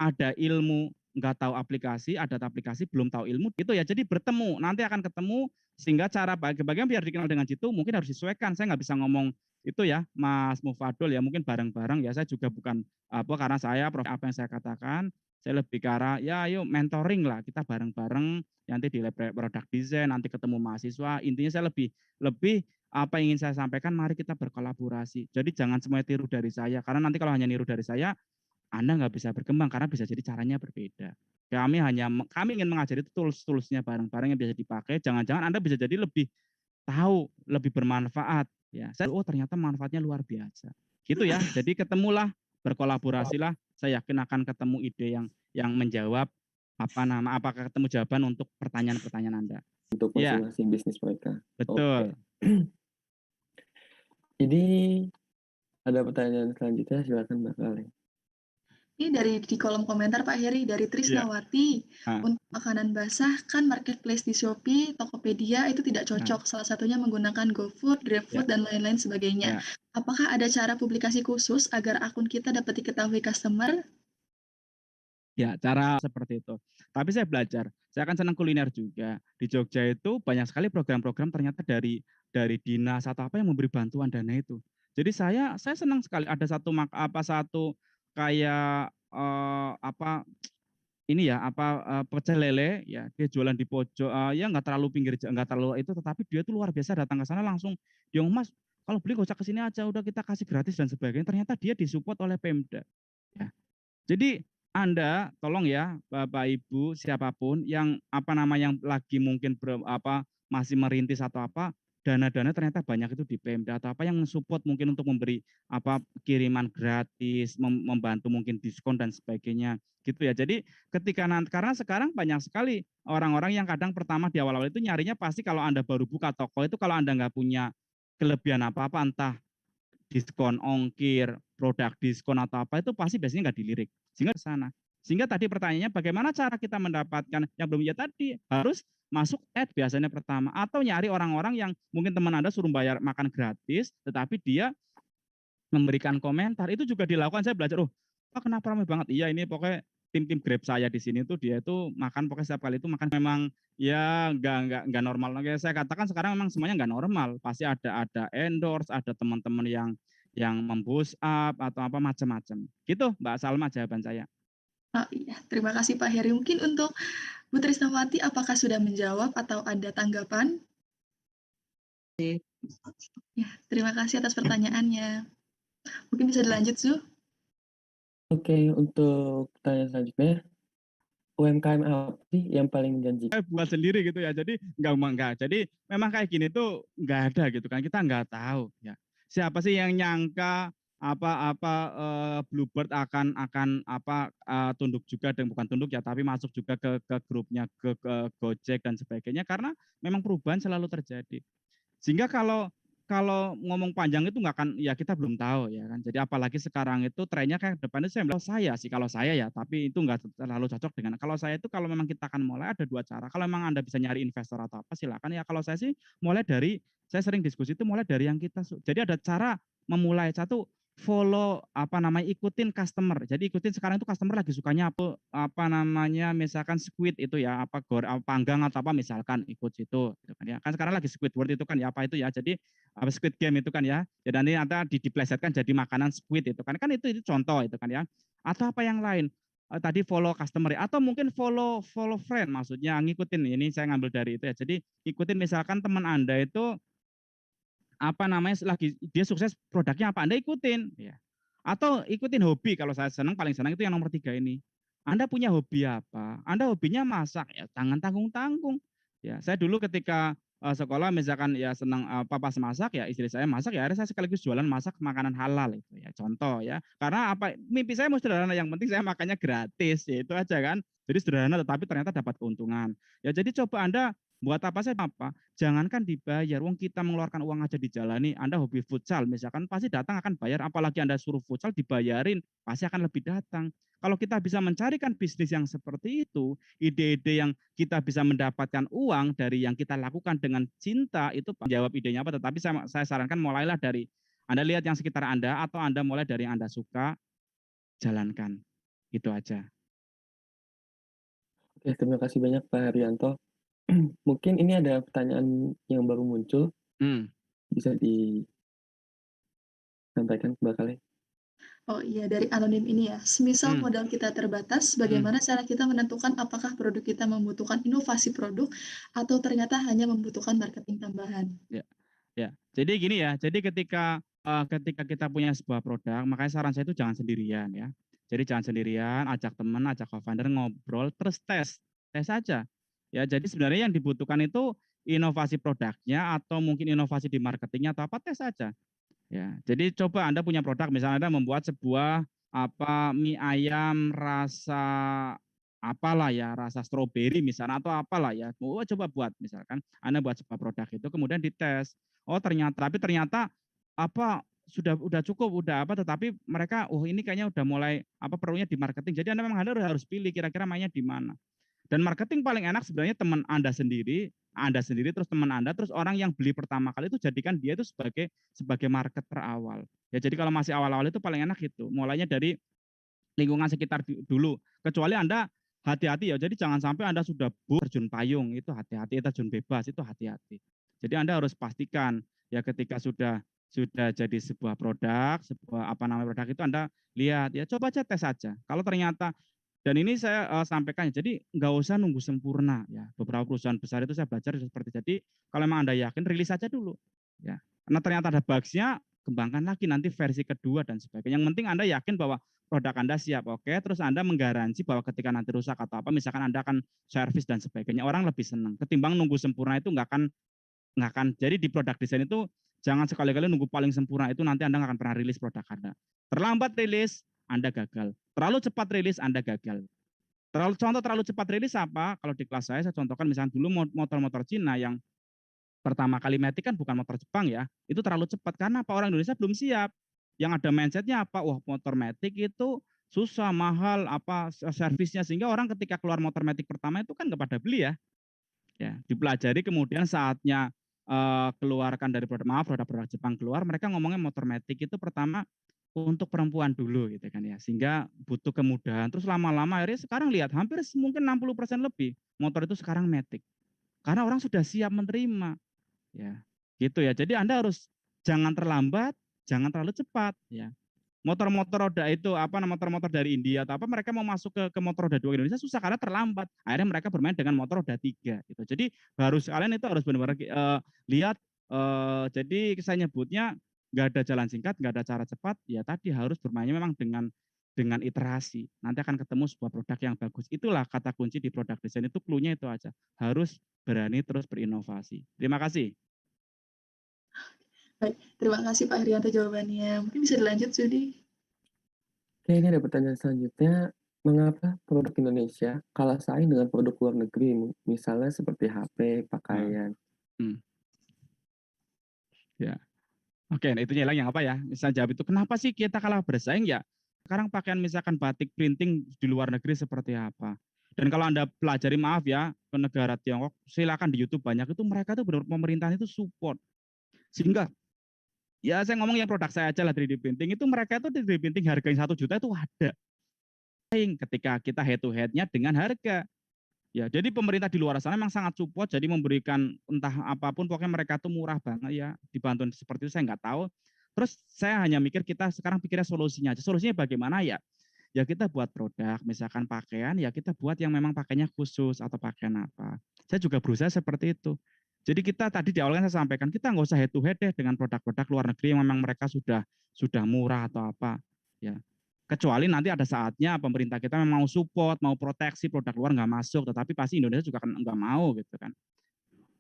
ada ilmu nggak tahu aplikasi, ada aplikasi belum tahu ilmu, gitu ya. Jadi bertemu, nanti akan ketemu sehingga cara bagi-bagian biar dikenal dengan situ mungkin harus disesuaikan. Saya nggak bisa ngomong itu ya, Mas Mufadul ya, mungkin bareng-bareng ya. Saya juga bukan karena saya apa yang saya katakan, saya lebih ke arah ya ayo mentoring lah, kita bareng-bareng nanti di lab product design, nanti ketemu mahasiswa. Intinya saya lebih apa yang ingin saya sampaikan, mari kita berkolaborasi. Jadi jangan semuanya tiru dari saya, karena nanti kalau hanya niru dari saya, Anda nggak bisa berkembang karena bisa jadi caranya berbeda. Kami ingin mengajari tools-toolsnya bareng-bareng yang bisa dipakai. Jangan-jangan Anda bisa jadi lebih tahu, lebih bermanfaat. Ya, ternyata manfaatnya luar biasa. Gitu ya. Jadi ketemulah, berkolaborasilah. Saya yakin akan ketemu ide yang menjawab apakah ketemu jawaban untuk pertanyaan-pertanyaan Anda. Untuk masing-masing bisnis mereka. Betul. Ini ada pertanyaan selanjutnya, silakan Mbak Kali. Ini di kolom komentar Pak Heri, dari Trisnawati. Untuk makanan basah kan marketplace di Shopee, Tokopedia itu tidak cocok. Salah satunya menggunakan GoFood, GrabFood, dan lain-lain sebagainya. Apakah ada cara publikasi khusus agar akun kita dapat diketahui customer? Ya, cara seperti itu. Tapi saya belajar. Saya kan senang kuliner juga. Di Jogja itu banyak sekali program-program ternyata dari dinas atau apa yang memberi bantuan dana itu. Jadi saya senang sekali ada satu kayak pecel lele ya, dia jualan di pojok ya nggak terlalu pinggir, nggak terlalu itu, tetapi dia tuh luar biasa, datang ke sana langsung dia Mas kalau beli gocak ke sini aja, udah kita kasih gratis dan sebagainya. Ternyata dia disupport oleh Pemda ya. Jadi Anda tolong ya Bapak Ibu siapapun yang yang lagi mungkin masih merintis atau apa, dana-dana ternyata banyak itu di Pemda atau apa yang mensupport mungkin untuk memberi kiriman gratis, membantu mungkin diskon dan sebagainya gitu ya. Jadi ketika karena sekarang banyak sekali orang-orang yang kadang pertama di awal-awal itu nyarinya pasti kalau Anda baru buka toko itu, kalau Anda nggak punya kelebihan apa-apa, entah diskon ongkir, produk diskon atau apa, itu pasti biasanya nggak dilirik. Sehingga ke sana. Sehingga tadi pertanyaannya bagaimana cara kita mendapatkan yang belum, ya tadi harus masuk ad biasanya pertama, atau nyari orang-orang yang mungkin teman Anda suruh bayar makan gratis, tetapi dia memberikan komentar. Itu juga dilakukan. Saya belajar, kenapa ramai banget? Iya, ini pokoknya tim Grab saya di sini tuh dia itu makan pokoknya setiap kali itu makan, memang ya nggak normal. Oke, saya katakan sekarang memang semuanya nggak normal. Pasti ada endorse, ada teman-teman yang memboost up atau apa macam-macam. Gitu Mbak Salma jawaban saya. Oh iya, terima kasih Pak Heri. Mungkin untuk Bu Trisnawati, apakah sudah menjawab atau ada tanggapan? Ya, terima kasih atas pertanyaannya. Mungkin bisa dilanjut, Zu? Oke, untuk pertanyaan selanjutnya, UMKM apa sih yang paling menjanjikan? Saya buat sendiri gitu ya, jadi enggak. Jadi memang kayak gini tuh nggak ada gitu kan, kita nggak tahu ya. Siapa sih yang nyangka Bluebird akan tunduk juga, dan bukan tunduk ya, tapi masuk juga ke grupnya ke Gojek dan sebagainya, karena memang perubahan selalu terjadi. Sehingga kalau ngomong panjang itu nggak akan, ya kita belum tahu ya kan. Jadi apalagi sekarang itu trennya kayak depannya kalau saya ya, tapi itu nggak terlalu cocok dengan, kalau saya itu kalau memang kita akan mulai ada dua cara. Kalau memang Anda bisa nyari investor atau apa silakan ya. Kalau saya sih mulai dari, saya sering diskusi itu mulai dari yang kita, jadi ada cara memulai satu follow ikutin customer. Jadi ikutin sekarang itu customer lagi sukanya misalkan squid itu ya panggang atau apa misalkan ikut situ gitu kan ya. Kan sekarang lagi Squidward itu kan ya apa itu ya. Jadi Squid Game itu kan ya. Jadi nanti diplesetkan jadi makanan squid itu kan itu contoh itu kan ya. Atau apa yang lain. Tadi follow customer atau mungkin follow friend maksudnya ngikutin ini saya ngambil dari itu ya. Jadi ikutin misalkan teman Anda itu lagi dia sukses produknya apa Anda ikutin ya. Atau ikutin hobi kalau saya paling senang itu yang nomor 3 ini. Anda punya hobi apa? Anda hobinya masak ya jangan tanggung-tanggung. Ya, saya dulu ketika sekolah misalkan ya senang pas masak ya istri saya masak ya akhirnya saya sekaligus jualan masak makanan halal itu ya contoh ya. Karena mimpi saya mau sederhana yang penting saya makannya gratis ya itu aja kan. Jadi sederhana tetapi ternyata dapat keuntungan. Ya jadi coba Anda buat apa saya jangankan dibayar, wong kita mengeluarkan uang aja dijalani. Anda hobi futsal misalkan pasti datang akan bayar, apalagi Anda suruh futsal dibayarin, pasti akan lebih datang. Kalau kita bisa mencarikan bisnis yang seperti itu, ide-ide yang kita bisa mendapatkan uang dari yang kita lakukan dengan cinta, itu jawab idenya apa, tetapi saya sarankan mulailah dari Anda lihat yang sekitar Anda, atau Anda mulai dari yang Anda suka, jalankan. Itu aja. Oke, terima kasih banyak Pak Haryanto. Mungkin ini ada pertanyaan yang baru muncul. Bisa disampaikan Mbak Kale? Oh iya, dari anonim ini ya. Semisal modal kita terbatas, bagaimana cara kita menentukan apakah produk kita membutuhkan inovasi produk atau ternyata hanya membutuhkan marketing tambahan? Ya. Jadi gini ya. Jadi ketika kita punya sebuah produk, makanya saran saya itu jangan sendirian ya. Jadi jangan sendirian, ajak teman, ajak co-founder ngobrol, terus tes aja. Ya, jadi sebenarnya yang dibutuhkan itu inovasi produknya atau mungkin inovasi di marketingnya atau apa tes saja. Ya, jadi coba Anda punya produk, misalnya Anda membuat sebuah mie ayam rasa apalah ya, rasa stroberi misalnya atau apalah ya. Coba buat misalkan Anda buat sebuah produk itu kemudian dites. Oh ternyata udah cukup tetapi mereka ini kayaknya udah mulai perlunya di marketing. Jadi Anda memang harus pilih kira-kira mainnya di mana. Dan marketing paling enak sebenarnya teman Anda sendiri terus teman Anda terus orang yang beli pertama kali itu jadikan dia itu sebagai marketer awal. Ya jadi kalau masih awal-awal itu paling enak itu. Mulainya dari lingkungan sekitar dulu. Kecuali Anda hati-hati ya. Jadi jangan sampai Anda sudah terjun payung itu hati-hati, terjun bebas itu hati-hati. Jadi Anda harus pastikan ya ketika sudah jadi sebuah produk, produk itu Anda lihat ya coba aja tes saja. Kalau ternyata dan ini saya sampaikan, jadi nggak usah nunggu sempurna ya. Beberapa perusahaan besar itu saya belajar seperti jadi kalau memang Anda yakin rilis saja dulu ya. Karena ternyata ada bugs-nya, kembangkan lagi nanti versi kedua dan sebagainya. Yang penting Anda yakin bahwa produk Anda siap, oke. Terus Anda menggaransi bahwa ketika nanti rusak atau apa, misalkan Anda akan servis dan sebagainya, orang lebih senang. Ketimbang nunggu sempurna itu nggak akan. Jadi di produk desain itu jangan sekali-kali nunggu paling sempurna itu nanti Anda nggak akan pernah rilis produk Anda. Terlambat rilis, Anda gagal. Terlalu cepat rilis, Anda gagal. Terlalu cepat rilis apa? Kalau di kelas saya contohkan misalnya dulu motor-motor Cina yang pertama kali matic kan bukan motor Jepang ya. Itu terlalu cepat karena orang Indonesia belum siap. Yang ada mindsetnya wah motor matic itu susah, mahal, servisnya sehingga orang ketika keluar motor matic pertama itu kan nggak pada beli ya. Ya, dipelajari kemudian saatnya keluarkan dari produk Jepang keluar, mereka ngomongnya motor matic itu pertama untuk perempuan dulu gitu kan ya, sehingga butuh kemudahan. Terus lama-lama akhirnya sekarang lihat hampir mungkin 60% lebih motor itu sekarang matic. Karena orang sudah siap menerima. Ya, gitu ya. Jadi Anda harus jangan terlambat, jangan terlalu cepat ya. Motor-motor roda itu motor-motor dari India atau mereka mau masuk ke motor roda 2 Indonesia susah karena terlambat. Akhirnya mereka bermain dengan motor roda 3 gitu. Jadi kalian itu harus benar-benar lihat jadi saya nyebutnya nggak ada jalan singkat, nggak ada cara cepat, ya tadi harus bermainnya memang dengan iterasi. Nanti akan ketemu sebuah produk yang bagus. Itulah kata kunci di produk desain itu, clue-nya itu aja. Harus berani terus berinovasi. Terima kasih. Baik, terima kasih Pak Haryanto jawabannya. Mungkin bisa dilanjut, Sudi. Oke, ini ada pertanyaan selanjutnya. Mengapa produk Indonesia kalah saing dengan produk luar negeri, misalnya seperti HP, pakaian? Ya. Oke, nah itu yang apa ya? Misal jawab itu, kenapa sih kita kalah bersaing ya? Sekarang pakaian misalkan batik printing di luar negeri seperti apa? Dan kalau Anda pelajari, maaf ya, ke negara Tiongkok, silakan di YouTube banyak itu mereka tuh benar pemerintahan itu support. Sehingga ya saya ngomong yang produk saya aja lah 3D printing itu mereka itu 3D printing harganya 1 juta itu ada. Ketika kita head to head-nya dengan harga. Ya, jadi pemerintah di luar sana memang sangat support, jadi memberikan entah apapun, pokoknya mereka tuh murah banget ya, dibantu seperti itu saya nggak tahu. Terus saya hanya mikir kita sekarang pikirnya solusinya aja. Solusinya bagaimana ya? Ya kita buat produk, misalkan pakaian, ya kita buat yang memang pakainya khusus atau pakaian apa. Saya juga berusaha seperti itu. Jadi kita tadi di awal kan saya sampaikan, kita nggak usah head to head deh dengan produk-produk luar negeri yang memang mereka sudah murah atau apa. Ya, kecuali nanti ada saatnya pemerintah kita memang mau support, mau proteksi produk luar nggak masuk, tetapi pasti Indonesia juga kan nggak mau gitu kan.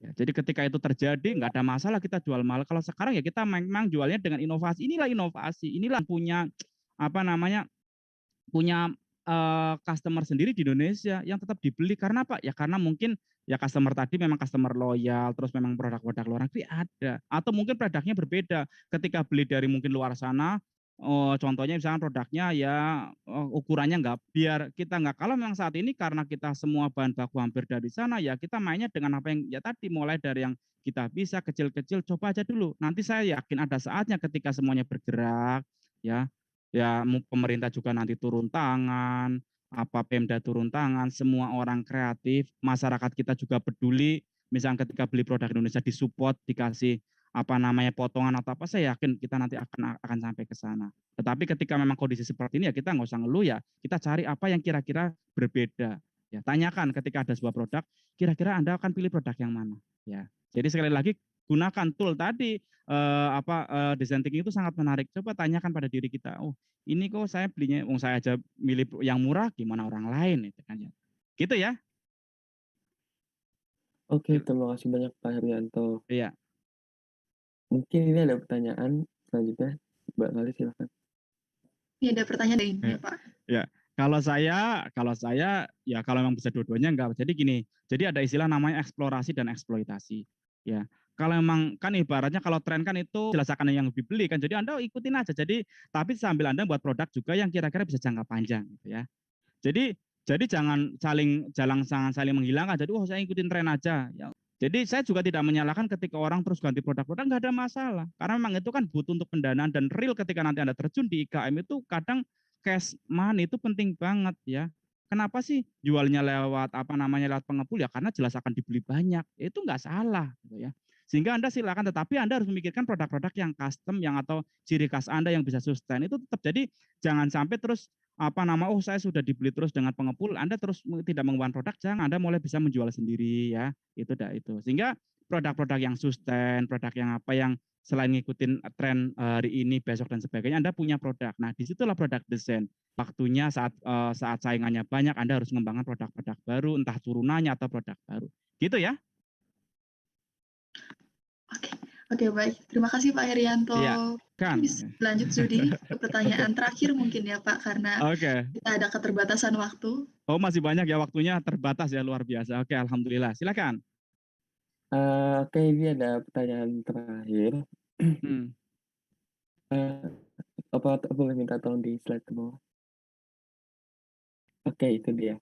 Ya, jadi ketika itu terjadi nggak ada masalah kita jual mahal. Kalau sekarang ya kita memang jualnya dengan inovasi. Inilah inovasi, inilah punya apa namanya punya customer sendiri di Indonesia yang tetap dibeli karena apa? Ya karena mungkin ya customer tadi memang customer loyal, terus memang produk-produk luar negeri ada, atau mungkin produknya berbeda. Ketika beli dari mungkin luar sana. Oh, contohnya misalnya produknya ya ukurannya nggak biar kita nggak kalau memang saat ini karena kita semua bahan baku hampir dari sana ya kita mainnya dengan apa yang ya tadi mulai dari yang kita bisa kecil-kecil coba aja dulu. Nanti saya yakin ada saatnya ketika semuanya bergerak ya pemerintah juga nanti turun tangan, apa Pemda turun tangan, semua orang kreatif, masyarakat kita juga peduli. Misalnya ketika beli produk Indonesia disupport, dikasih apa namanya potongan atau apa, saya yakin kita nanti akan sampai ke sana. Tetapi ketika memang kondisi seperti ini ya kita nggak usah ngeluh ya, kita cari apa yang kira-kira berbeda. Ya, tanyakan ketika ada sebuah produk, kira-kira Anda akan pilih produk yang mana? Ya, jadi sekali lagi gunakan tool tadi design thinking itu sangat menarik. Coba tanyakan pada diri kita, oh ini kok saya belinya, saya aja milih yang murah, gimana orang lain itu kan ya. Gitu ya. Oke, terima kasih banyak Pak Herianto. Iya. Mungkin ini ada pertanyaan selanjutnya, Mbak Kali silakan. Iya, ada pertanyaan dari ini, Pak. Ya, kalau saya ya kalau memang bisa dua-duanya enggak. Jadi gini, jadi ada istilah namanya eksplorasi dan eksploitasi. Ya, kalau memang kan ibaratnya kalau tren kan itu jelas akan yang lebih beli kan. Jadi Anda ikutin aja. Jadi tapi sambil Anda buat produk juga yang kira-kira bisa jangka panjang gitu ya. Jadi jangan saling menghilangkan. Jadi saya ikutin tren aja. Ya, jadi saya juga tidak menyalahkan ketika orang terus ganti produk-produk, nggak ada masalah. Karena memang itu kan butuh untuk pendanaan dan real ketika nanti Anda terjun di IKM itu kadang cash money itu penting banget ya. Kenapa sih jualnya lewat lewat pengepul ya karena jelas akan dibeli banyak. Itu nggak salah gitu ya. Sehingga Anda silakan, tetapi Anda harus memikirkan produk-produk yang custom yang atau ciri khas Anda yang bisa sustain itu tetap. Jadi jangan sampai terus saya sudah dibeli terus dengan pengepul, Anda terus tidak mengembangkan produk, jangan, Anda mulai bisa menjual sendiri ya. Itu. Sehingga produk-produk yang sustain, produk yang yang selain ngikutin tren hari ini, besok dan sebagainya, Anda punya produk. Nah, disitulah produk desain. Waktunya saat saingannya banyak, Anda harus mengembangkan produk-produk baru, entah turunannya atau produk baru. Gitu ya. Oke, baik. Terima kasih Pak Herianto. Iya, kan. Lanjut Sudi ke pertanyaan terakhir mungkin ya Pak, karena kita ada keterbatasan waktu. Oh, masih banyak ya waktunya, terbatas ya, luar biasa. Oke, alhamdulillah. Silakan. Oke, ini ada pertanyaan terakhir. Apa boleh minta tolong di slide ke bawah? Oke, itu dia.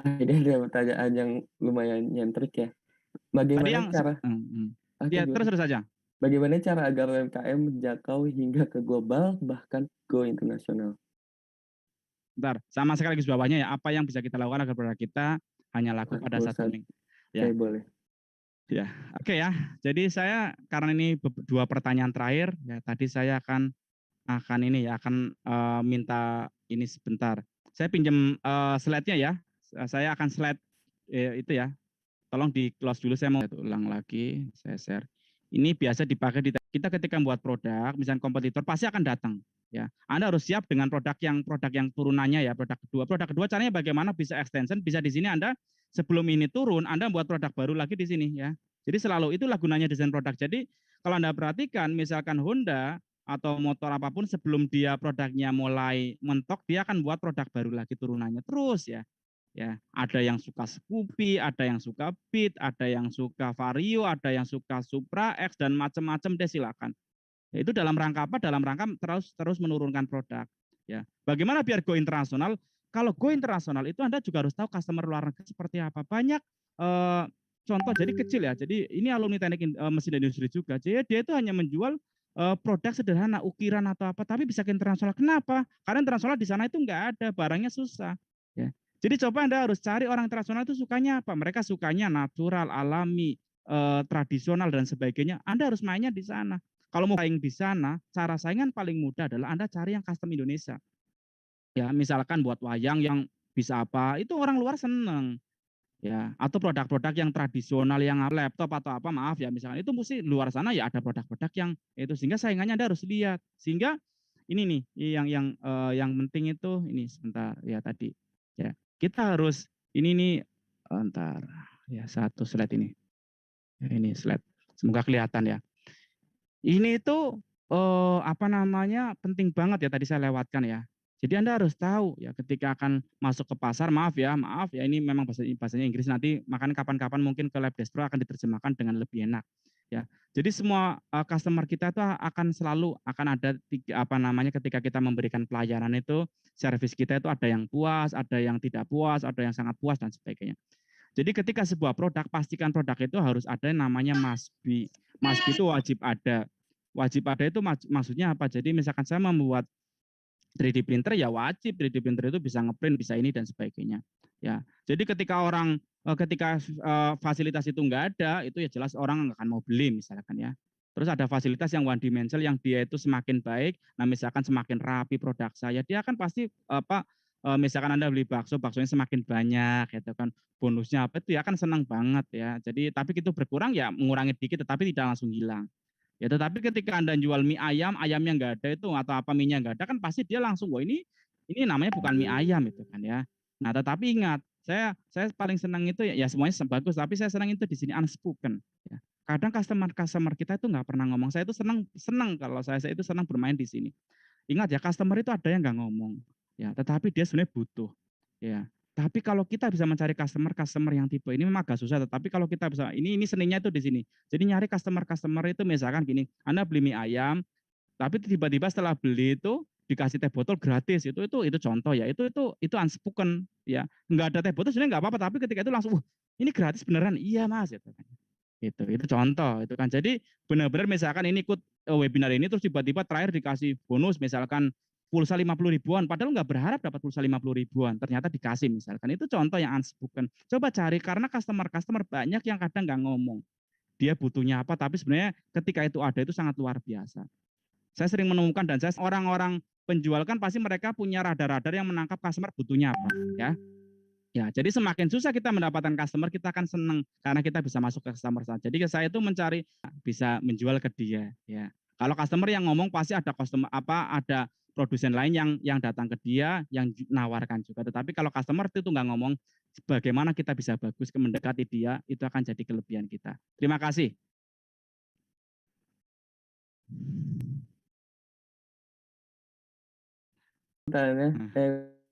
Ini ada pertanyaan yang lumayan nyentrik ya. Bagaimana cara? Ya, terus saja. Bagaimana cara agar UMKM menjangkau hingga ke global bahkan go internasional? Bentar, sama sekali lagi bawahnya ya. Apa yang bisa kita lakukan agar produk kita hanya laku pada satu link? Ya, boleh. Ya, oke ya. Jadi saya karena ini dua pertanyaan terakhir, ya tadi saya akan minta ini sebentar. Saya pinjam slide-nya ya. Saya akan slide itu ya. Tolong di close dulu, saya mau ulang lagi, saya share. Ini biasa dipakai kita ketika membuat produk, misalnya kompetitor pasti akan datang. Ya, Anda harus siap dengan produk yang turunannya ya, produk kedua. Produk kedua caranya bagaimana bisa extension, bisa di sini Anda sebelum ini turun, Anda buat produk baru lagi di sini ya. Jadi selalu itulah gunanya desain produk. Jadi kalau Anda perhatikan, misalkan Honda atau motor apapun sebelum dia produknya mulai mentok, dia akan buat produk baru lagi turunannya terus ya. Ya, ada yang suka Scoopy, ada yang suka Beat, ada yang suka Vario, ada yang suka Supra X dan macam-macam deh, silakan. Ya, itu dalam rangka apa? Dalam rangka terus menurunkan produk. Ya, bagaimana biar go internasional? Kalau go internasional itu Anda juga harus tahu customer luar negeri seperti apa. Banyak contoh jadi kecil ya. Jadi ini alumni teknik mesin dan industri juga. Jadi dia itu hanya menjual produk sederhana, ukiran atau apa, tapi bisa ke internasional. Kenapa? Karena internasional di sana itu nggak ada, barangnya susah. Ya. Jadi coba Anda harus cari orang internasional itu sukanya apa. Mereka sukanya natural, alami, tradisional, dan sebagainya. Anda harus mainnya di sana. Kalau mau saing di sana, cara saingan paling mudah adalah Anda cari yang custom Indonesia. Ya, misalkan buat wayang yang bisa apa, itu orang luar seneng. Ya, atau produk-produk yang tradisional yang laptop atau apa, maaf ya, misalkan itu mesti luar sana ya ada produk-produk yang itu, sehingga saingannya Anda harus lihat. Sehingga ini nih yang penting itu ini sebentar ya tadi. Ya, kita harus ini nih entar ya satu slide ini. Ya, ini slide. Semoga kelihatan ya. Ini itu apa namanya penting banget ya tadi saya lewatkan ya. Jadi Anda harus tahu ya ketika akan masuk ke pasar, maaf ya ini memang bahasanya Inggris, nanti makanya kapan-kapan mungkin ke Labdeskro akan diterjemahkan dengan lebih enak ya. Jadi semua customer kita itu akan selalu akan ada apa namanya ketika kita memberikan pelayanan itu servis kita itu ada yang puas, ada yang tidak puas, ada yang sangat puas dan sebagainya. Jadi ketika sebuah produk, pastikan produk itu harus ada yang namanya MASBI. MASBI itu wajib ada. Wajib ada itu maksudnya apa? Jadi misalkan saya membuat 3D printer ya wajib 3D printer itu bisa ngeprint, bisa ini dan sebagainya. Ya. Jadi ketika fasilitas itu enggak ada, itu ya jelas orang nggak akan mau beli misalkan ya. Terus ada fasilitas yang one dimensional yang dia itu semakin baik, nah misalkan semakin rapi produk saya, dia akan pasti misalkan Anda beli bakso, baksonya semakin banyak gitu kan. Bonusnya apa itu ya kan senang banget ya. Jadi tapi itu berkurang ya mengurangi dikit tetapi tidak langsung hilang. Ya tetapi ketika Anda jual mie ayam, ayamnya nggak ada itu atau apa minyak nggak ada kan pasti dia langsung wah ini namanya bukan mie ayam itu kan ya. Nah tetapi ingat saya paling senang itu ya semuanya bagus tapi saya senang itu di sini unspoken. Ya. Kadang customer kita itu nggak pernah ngomong. Saya itu senang kalau saya itu senang bermain di sini. Ingat ya customer itu ada yang nggak ngomong. Ya tetapi dia sebenarnya butuh. Ya. Tapi kalau kita bisa mencari customer yang tipe ini memang agak susah. Tetapi kalau kita bisa, ini seninya itu di sini. Jadi nyari customer itu misalkan gini, Anda beli mie ayam, tapi tiba-tiba setelah beli itu dikasih teh botol gratis. Itu contoh ya. Itu unspoken ya. Nggak ada teh botol sebenarnya nggak apa-apa. Tapi ketika itu langsung, ini gratis beneran? Iya mas. Itu contoh itu kan. Jadi benar-benar misalkan ini ikut webinar ini terus tiba-tiba terakhir dikasih bonus misalkan pulsa 50 ribuan, padahal nggak berharap dapat pulsa 50 ribuan, ternyata dikasih misalkan. Itu contoh yang unspoken. Coba cari, karena customer banyak yang kadang nggak ngomong. Dia butuhnya apa, tapi sebenarnya ketika itu ada, itu sangat luar biasa. Saya sering menemukan, dan orang-orang penjual kan pasti mereka punya radar-radar yang menangkap customer butuhnya apa. Ya, jadi semakin susah kita mendapatkan customer, kita akan senang karena kita bisa masuk ke customer saja. Jadi saya itu mencari bisa menjual ke dia. Ya, kalau customer yang ngomong pasti ada ada produsen lain yang datang ke dia yang nawarkan juga. Tetapi kalau customer itu nggak ngomong, bagaimana kita bisa bagus mendekati dia, itu akan jadi kelebihan kita. Terima kasih.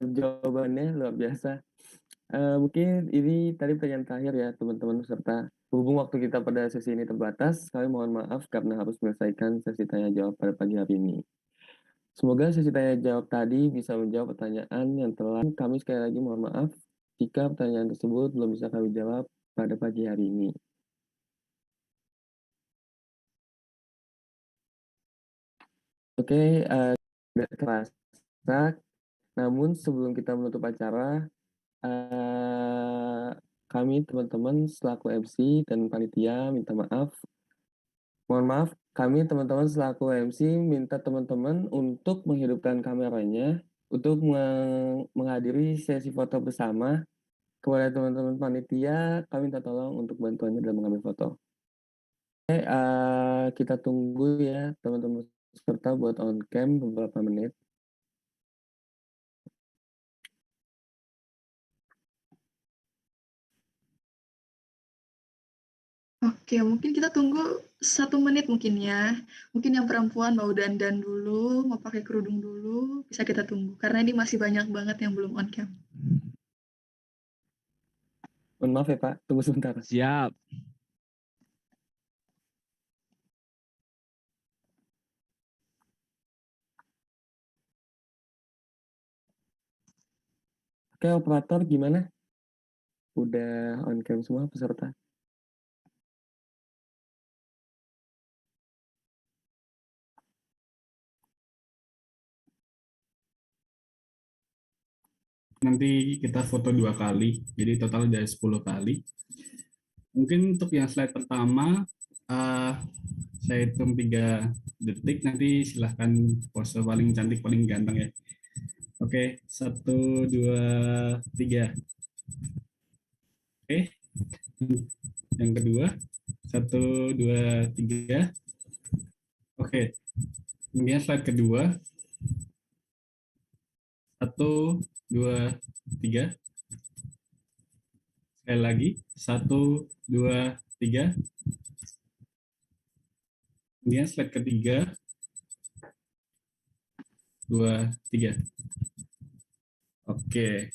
Jawabannya luar biasa. Mungkin ini tadi pertanyaan terakhir ya teman-teman peserta. Berhubung waktu kita pada sesi ini terbatas, kami mohon maaf karena harus menyelesaikan sesi tanya jawab pada pagi hari ini. Semoga sesi tanya jawab tadi bisa menjawab pertanyaan yang telah kami sekali lagi mohon maaf jika pertanyaan tersebut belum bisa kami jawab pada pagi hari ini. Oke, tidak terasa. Namun sebelum kita menutup acara, kami teman-teman selaku MC dan panitia minta maaf. Mohon maaf, kami teman-teman selaku MC minta teman-teman untuk menghidupkan kameranya untuk menghadiri sesi foto bersama. Kepada teman-teman panitia, kami minta tolong untuk bantuannya dalam mengambil foto. Oke, kita tunggu ya teman-teman peserta buat on cam beberapa menit. Oke, mungkin kita tunggu 1 menit mungkin ya. Mungkin yang perempuan mau dandan dulu, mau pakai kerudung dulu, bisa kita tunggu. Karena ini masih banyak banget yang belum on cam. Mohon maaf ya Pak, tunggu sebentar. Siap. Oke, operator gimana? Udah on cam semua peserta? nanti kita foto 2 kali, jadi total dari 10 kali. Mungkin untuk yang slide pertama, saya hitung 3 detik, nanti silahkan pose paling cantik, paling ganteng ya. Oke, 1, 2, 3. Oke, yang kedua, 1, 2, 3. Oke, kemudian slide kedua, 1, 2, 3. Sekali lagi, 1, 2, 3. Kemudian slide ketiga, 2, 3. Oke.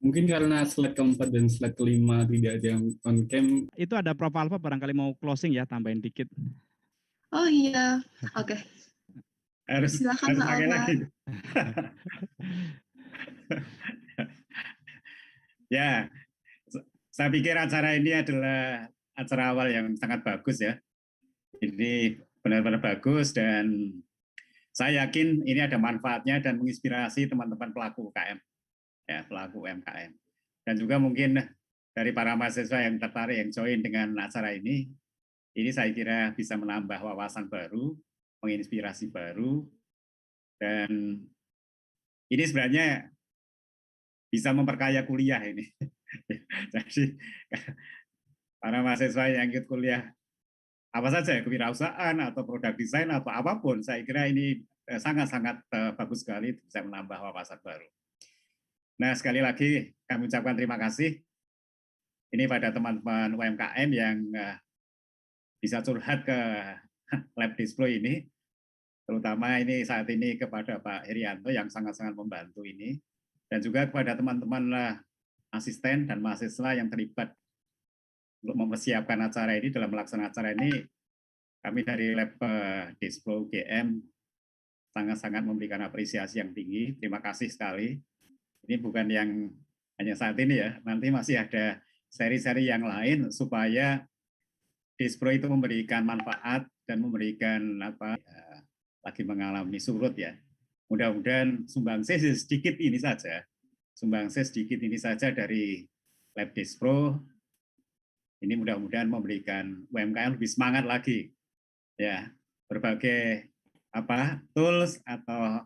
Mungkin karena slide keempat dan slide kelima tidak ada yang on cam. Itu ada Prof. Alfa barangkali mau closing ya, tambahin dikit. Oh iya, oke. Silakan Pak pakai Alfa. lagi. Ya, saya pikir acara ini adalah acara awal yang sangat bagus ya. Ini benar-benar bagus dan saya yakin ini ada manfaatnya dan menginspirasi teman-teman pelaku UKM, ya pelaku UMKM. Dan juga mungkin dari para mahasiswa yang tertarik yang join dengan acara ini saya kira bisa menambah wawasan baru, menginspirasi baru, dan ini sebenarnya bisa memperkaya kuliah ini. Jadi para mahasiswa yang ikut kuliah apa saja, kewirausahaan atau produk desain atau apapun, saya kira ini sangat-sangat bagus sekali bisa menambah wawasan baru. Nah, sekali lagi kami ucapkan terima kasih ini pada teman-teman UMKM yang bisa curhat ke Lab Display ini, terutama ini saat ini kepada Pak Herianto yang sangat-sangat membantu ini, dan juga kepada teman-teman asisten dan mahasiswa yang terlibat untuk mempersiapkan acara ini. Dalam melaksanakan acara ini, kami dari Lab Display UGM sangat-sangat memberikan apresiasi yang tinggi. Terima kasih sekali. Ini bukan yang hanya saat ini ya, nanti masih ada seri-seri yang lain supaya Display itu memberikan manfaat dan memberikan lagi mengalami surut ya. Mudah-mudahan sumbangsih sedikit ini saja, dari Lab Display. Ini mudah-mudahan memberikan UMKM lebih semangat lagi, ya berbagai tools atau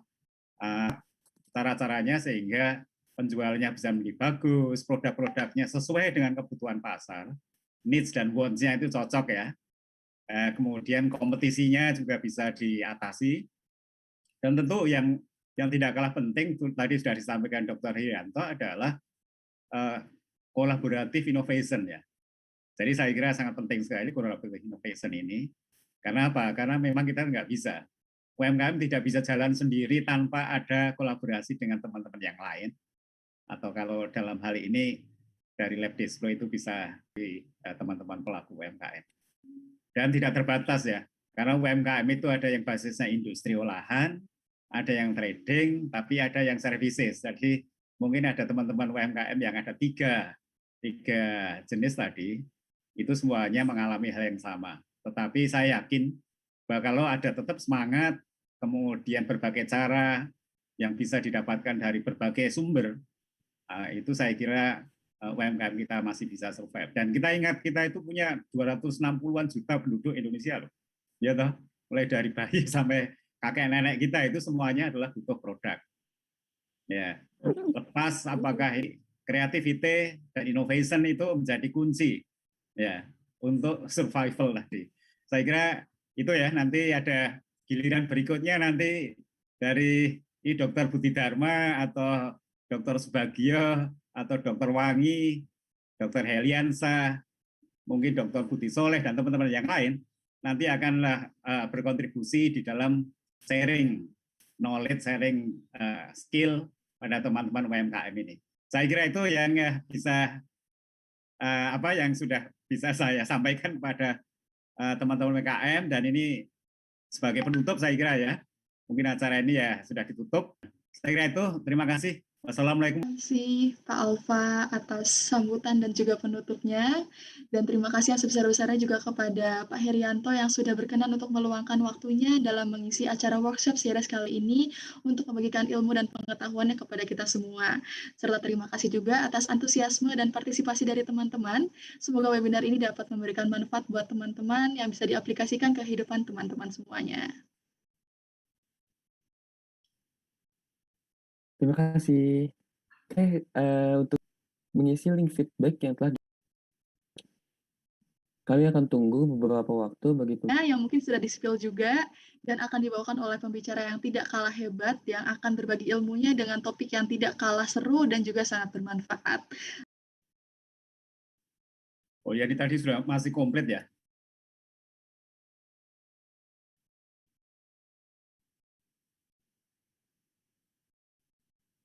cara-caranya sehingga penjualnya bisa menjadi bagus, produk-produknya sesuai dengan kebutuhan pasar, needs dan wants-nya itu cocok ya. Kemudian kompetisinya juga bisa diatasi, dan tentu yang tidak kalah penting tadi sudah disampaikan Dr. Herianto adalah collaborative innovation ya. Jadi saya kira sangat penting sekali collaborative innovation ini. Karena apa? Karena memang kita nggak bisa. UMKM tidak bisa jalan sendiri tanpa ada kolaborasi dengan teman-teman yang lain. Atau kalau dalam hal ini dari Lab Display itu bisa di teman-teman pelaku UMKM. Dan tidak terbatas ya. Karena UMKM itu ada yang basisnya industri olahan, ada yang trading, tapi ada yang services. Jadi mungkin ada teman-teman UMKM yang ada tiga jenis tadi. Itu semuanya mengalami hal yang sama. Tetapi saya yakin bahwa kalau ada tetap semangat, kemudian berbagai cara yang bisa didapatkan dari berbagai sumber, itu saya kira UMKM kita masih bisa survive. Dan kita ingat, kita itu punya 260-an juta penduduk Indonesia loh. Ya toh, mulai dari bayi sampai kakek nenek kita itu semuanya adalah butuh produk. Ya, lepas apakah creativity dan innovation itu menjadi kunci ya untuk survival tadi. Saya kira itu ya, nanti ada giliran berikutnya nanti dari Dr. Budi Dharma atau Dr. Subagio atau Dr. Wangi, Dr. Heliansa, mungkin Dr. Budi Soleh dan teman-teman yang lain nanti akanlah berkontribusi di dalam sharing knowledge, sharing skill pada teman-teman UMKM ini. Saya kira itu yang bisa yang sudah bisa saya sampaikan kepada teman-teman UMKM, dan ini sebagai penutup saya kira ya, mungkin acara ini ya sudah ditutup. Saya kira itu, terima kasih. Assalamualaikum. Terima kasih Pak Alfa atas sambutan dan juga penutupnya. Dan terima kasih yang sebesar-besarnya juga kepada Pak Herianto yang sudah berkenan untuk meluangkan waktunya dalam mengisi acara workshop series kali ini untuk membagikan ilmu dan pengetahuannya kepada kita semua. Serta terima kasih juga atas antusiasme dan partisipasi dari teman-teman. Semoga webinar ini dapat memberikan manfaat buat teman-teman yang bisa diaplikasikan ke kehidupan teman-teman semuanya. Terima kasih. Untuk mengisi link feedback yang telah kami akan tunggu beberapa waktu bagi yang mungkin sudah di-spill juga dan akan dibawakan oleh pembicara yang tidak kalah hebat yang akan berbagi ilmunya dengan topik yang tidak kalah seru dan juga sangat bermanfaat. Oh ya, ini tadi sudah masih komplit ya.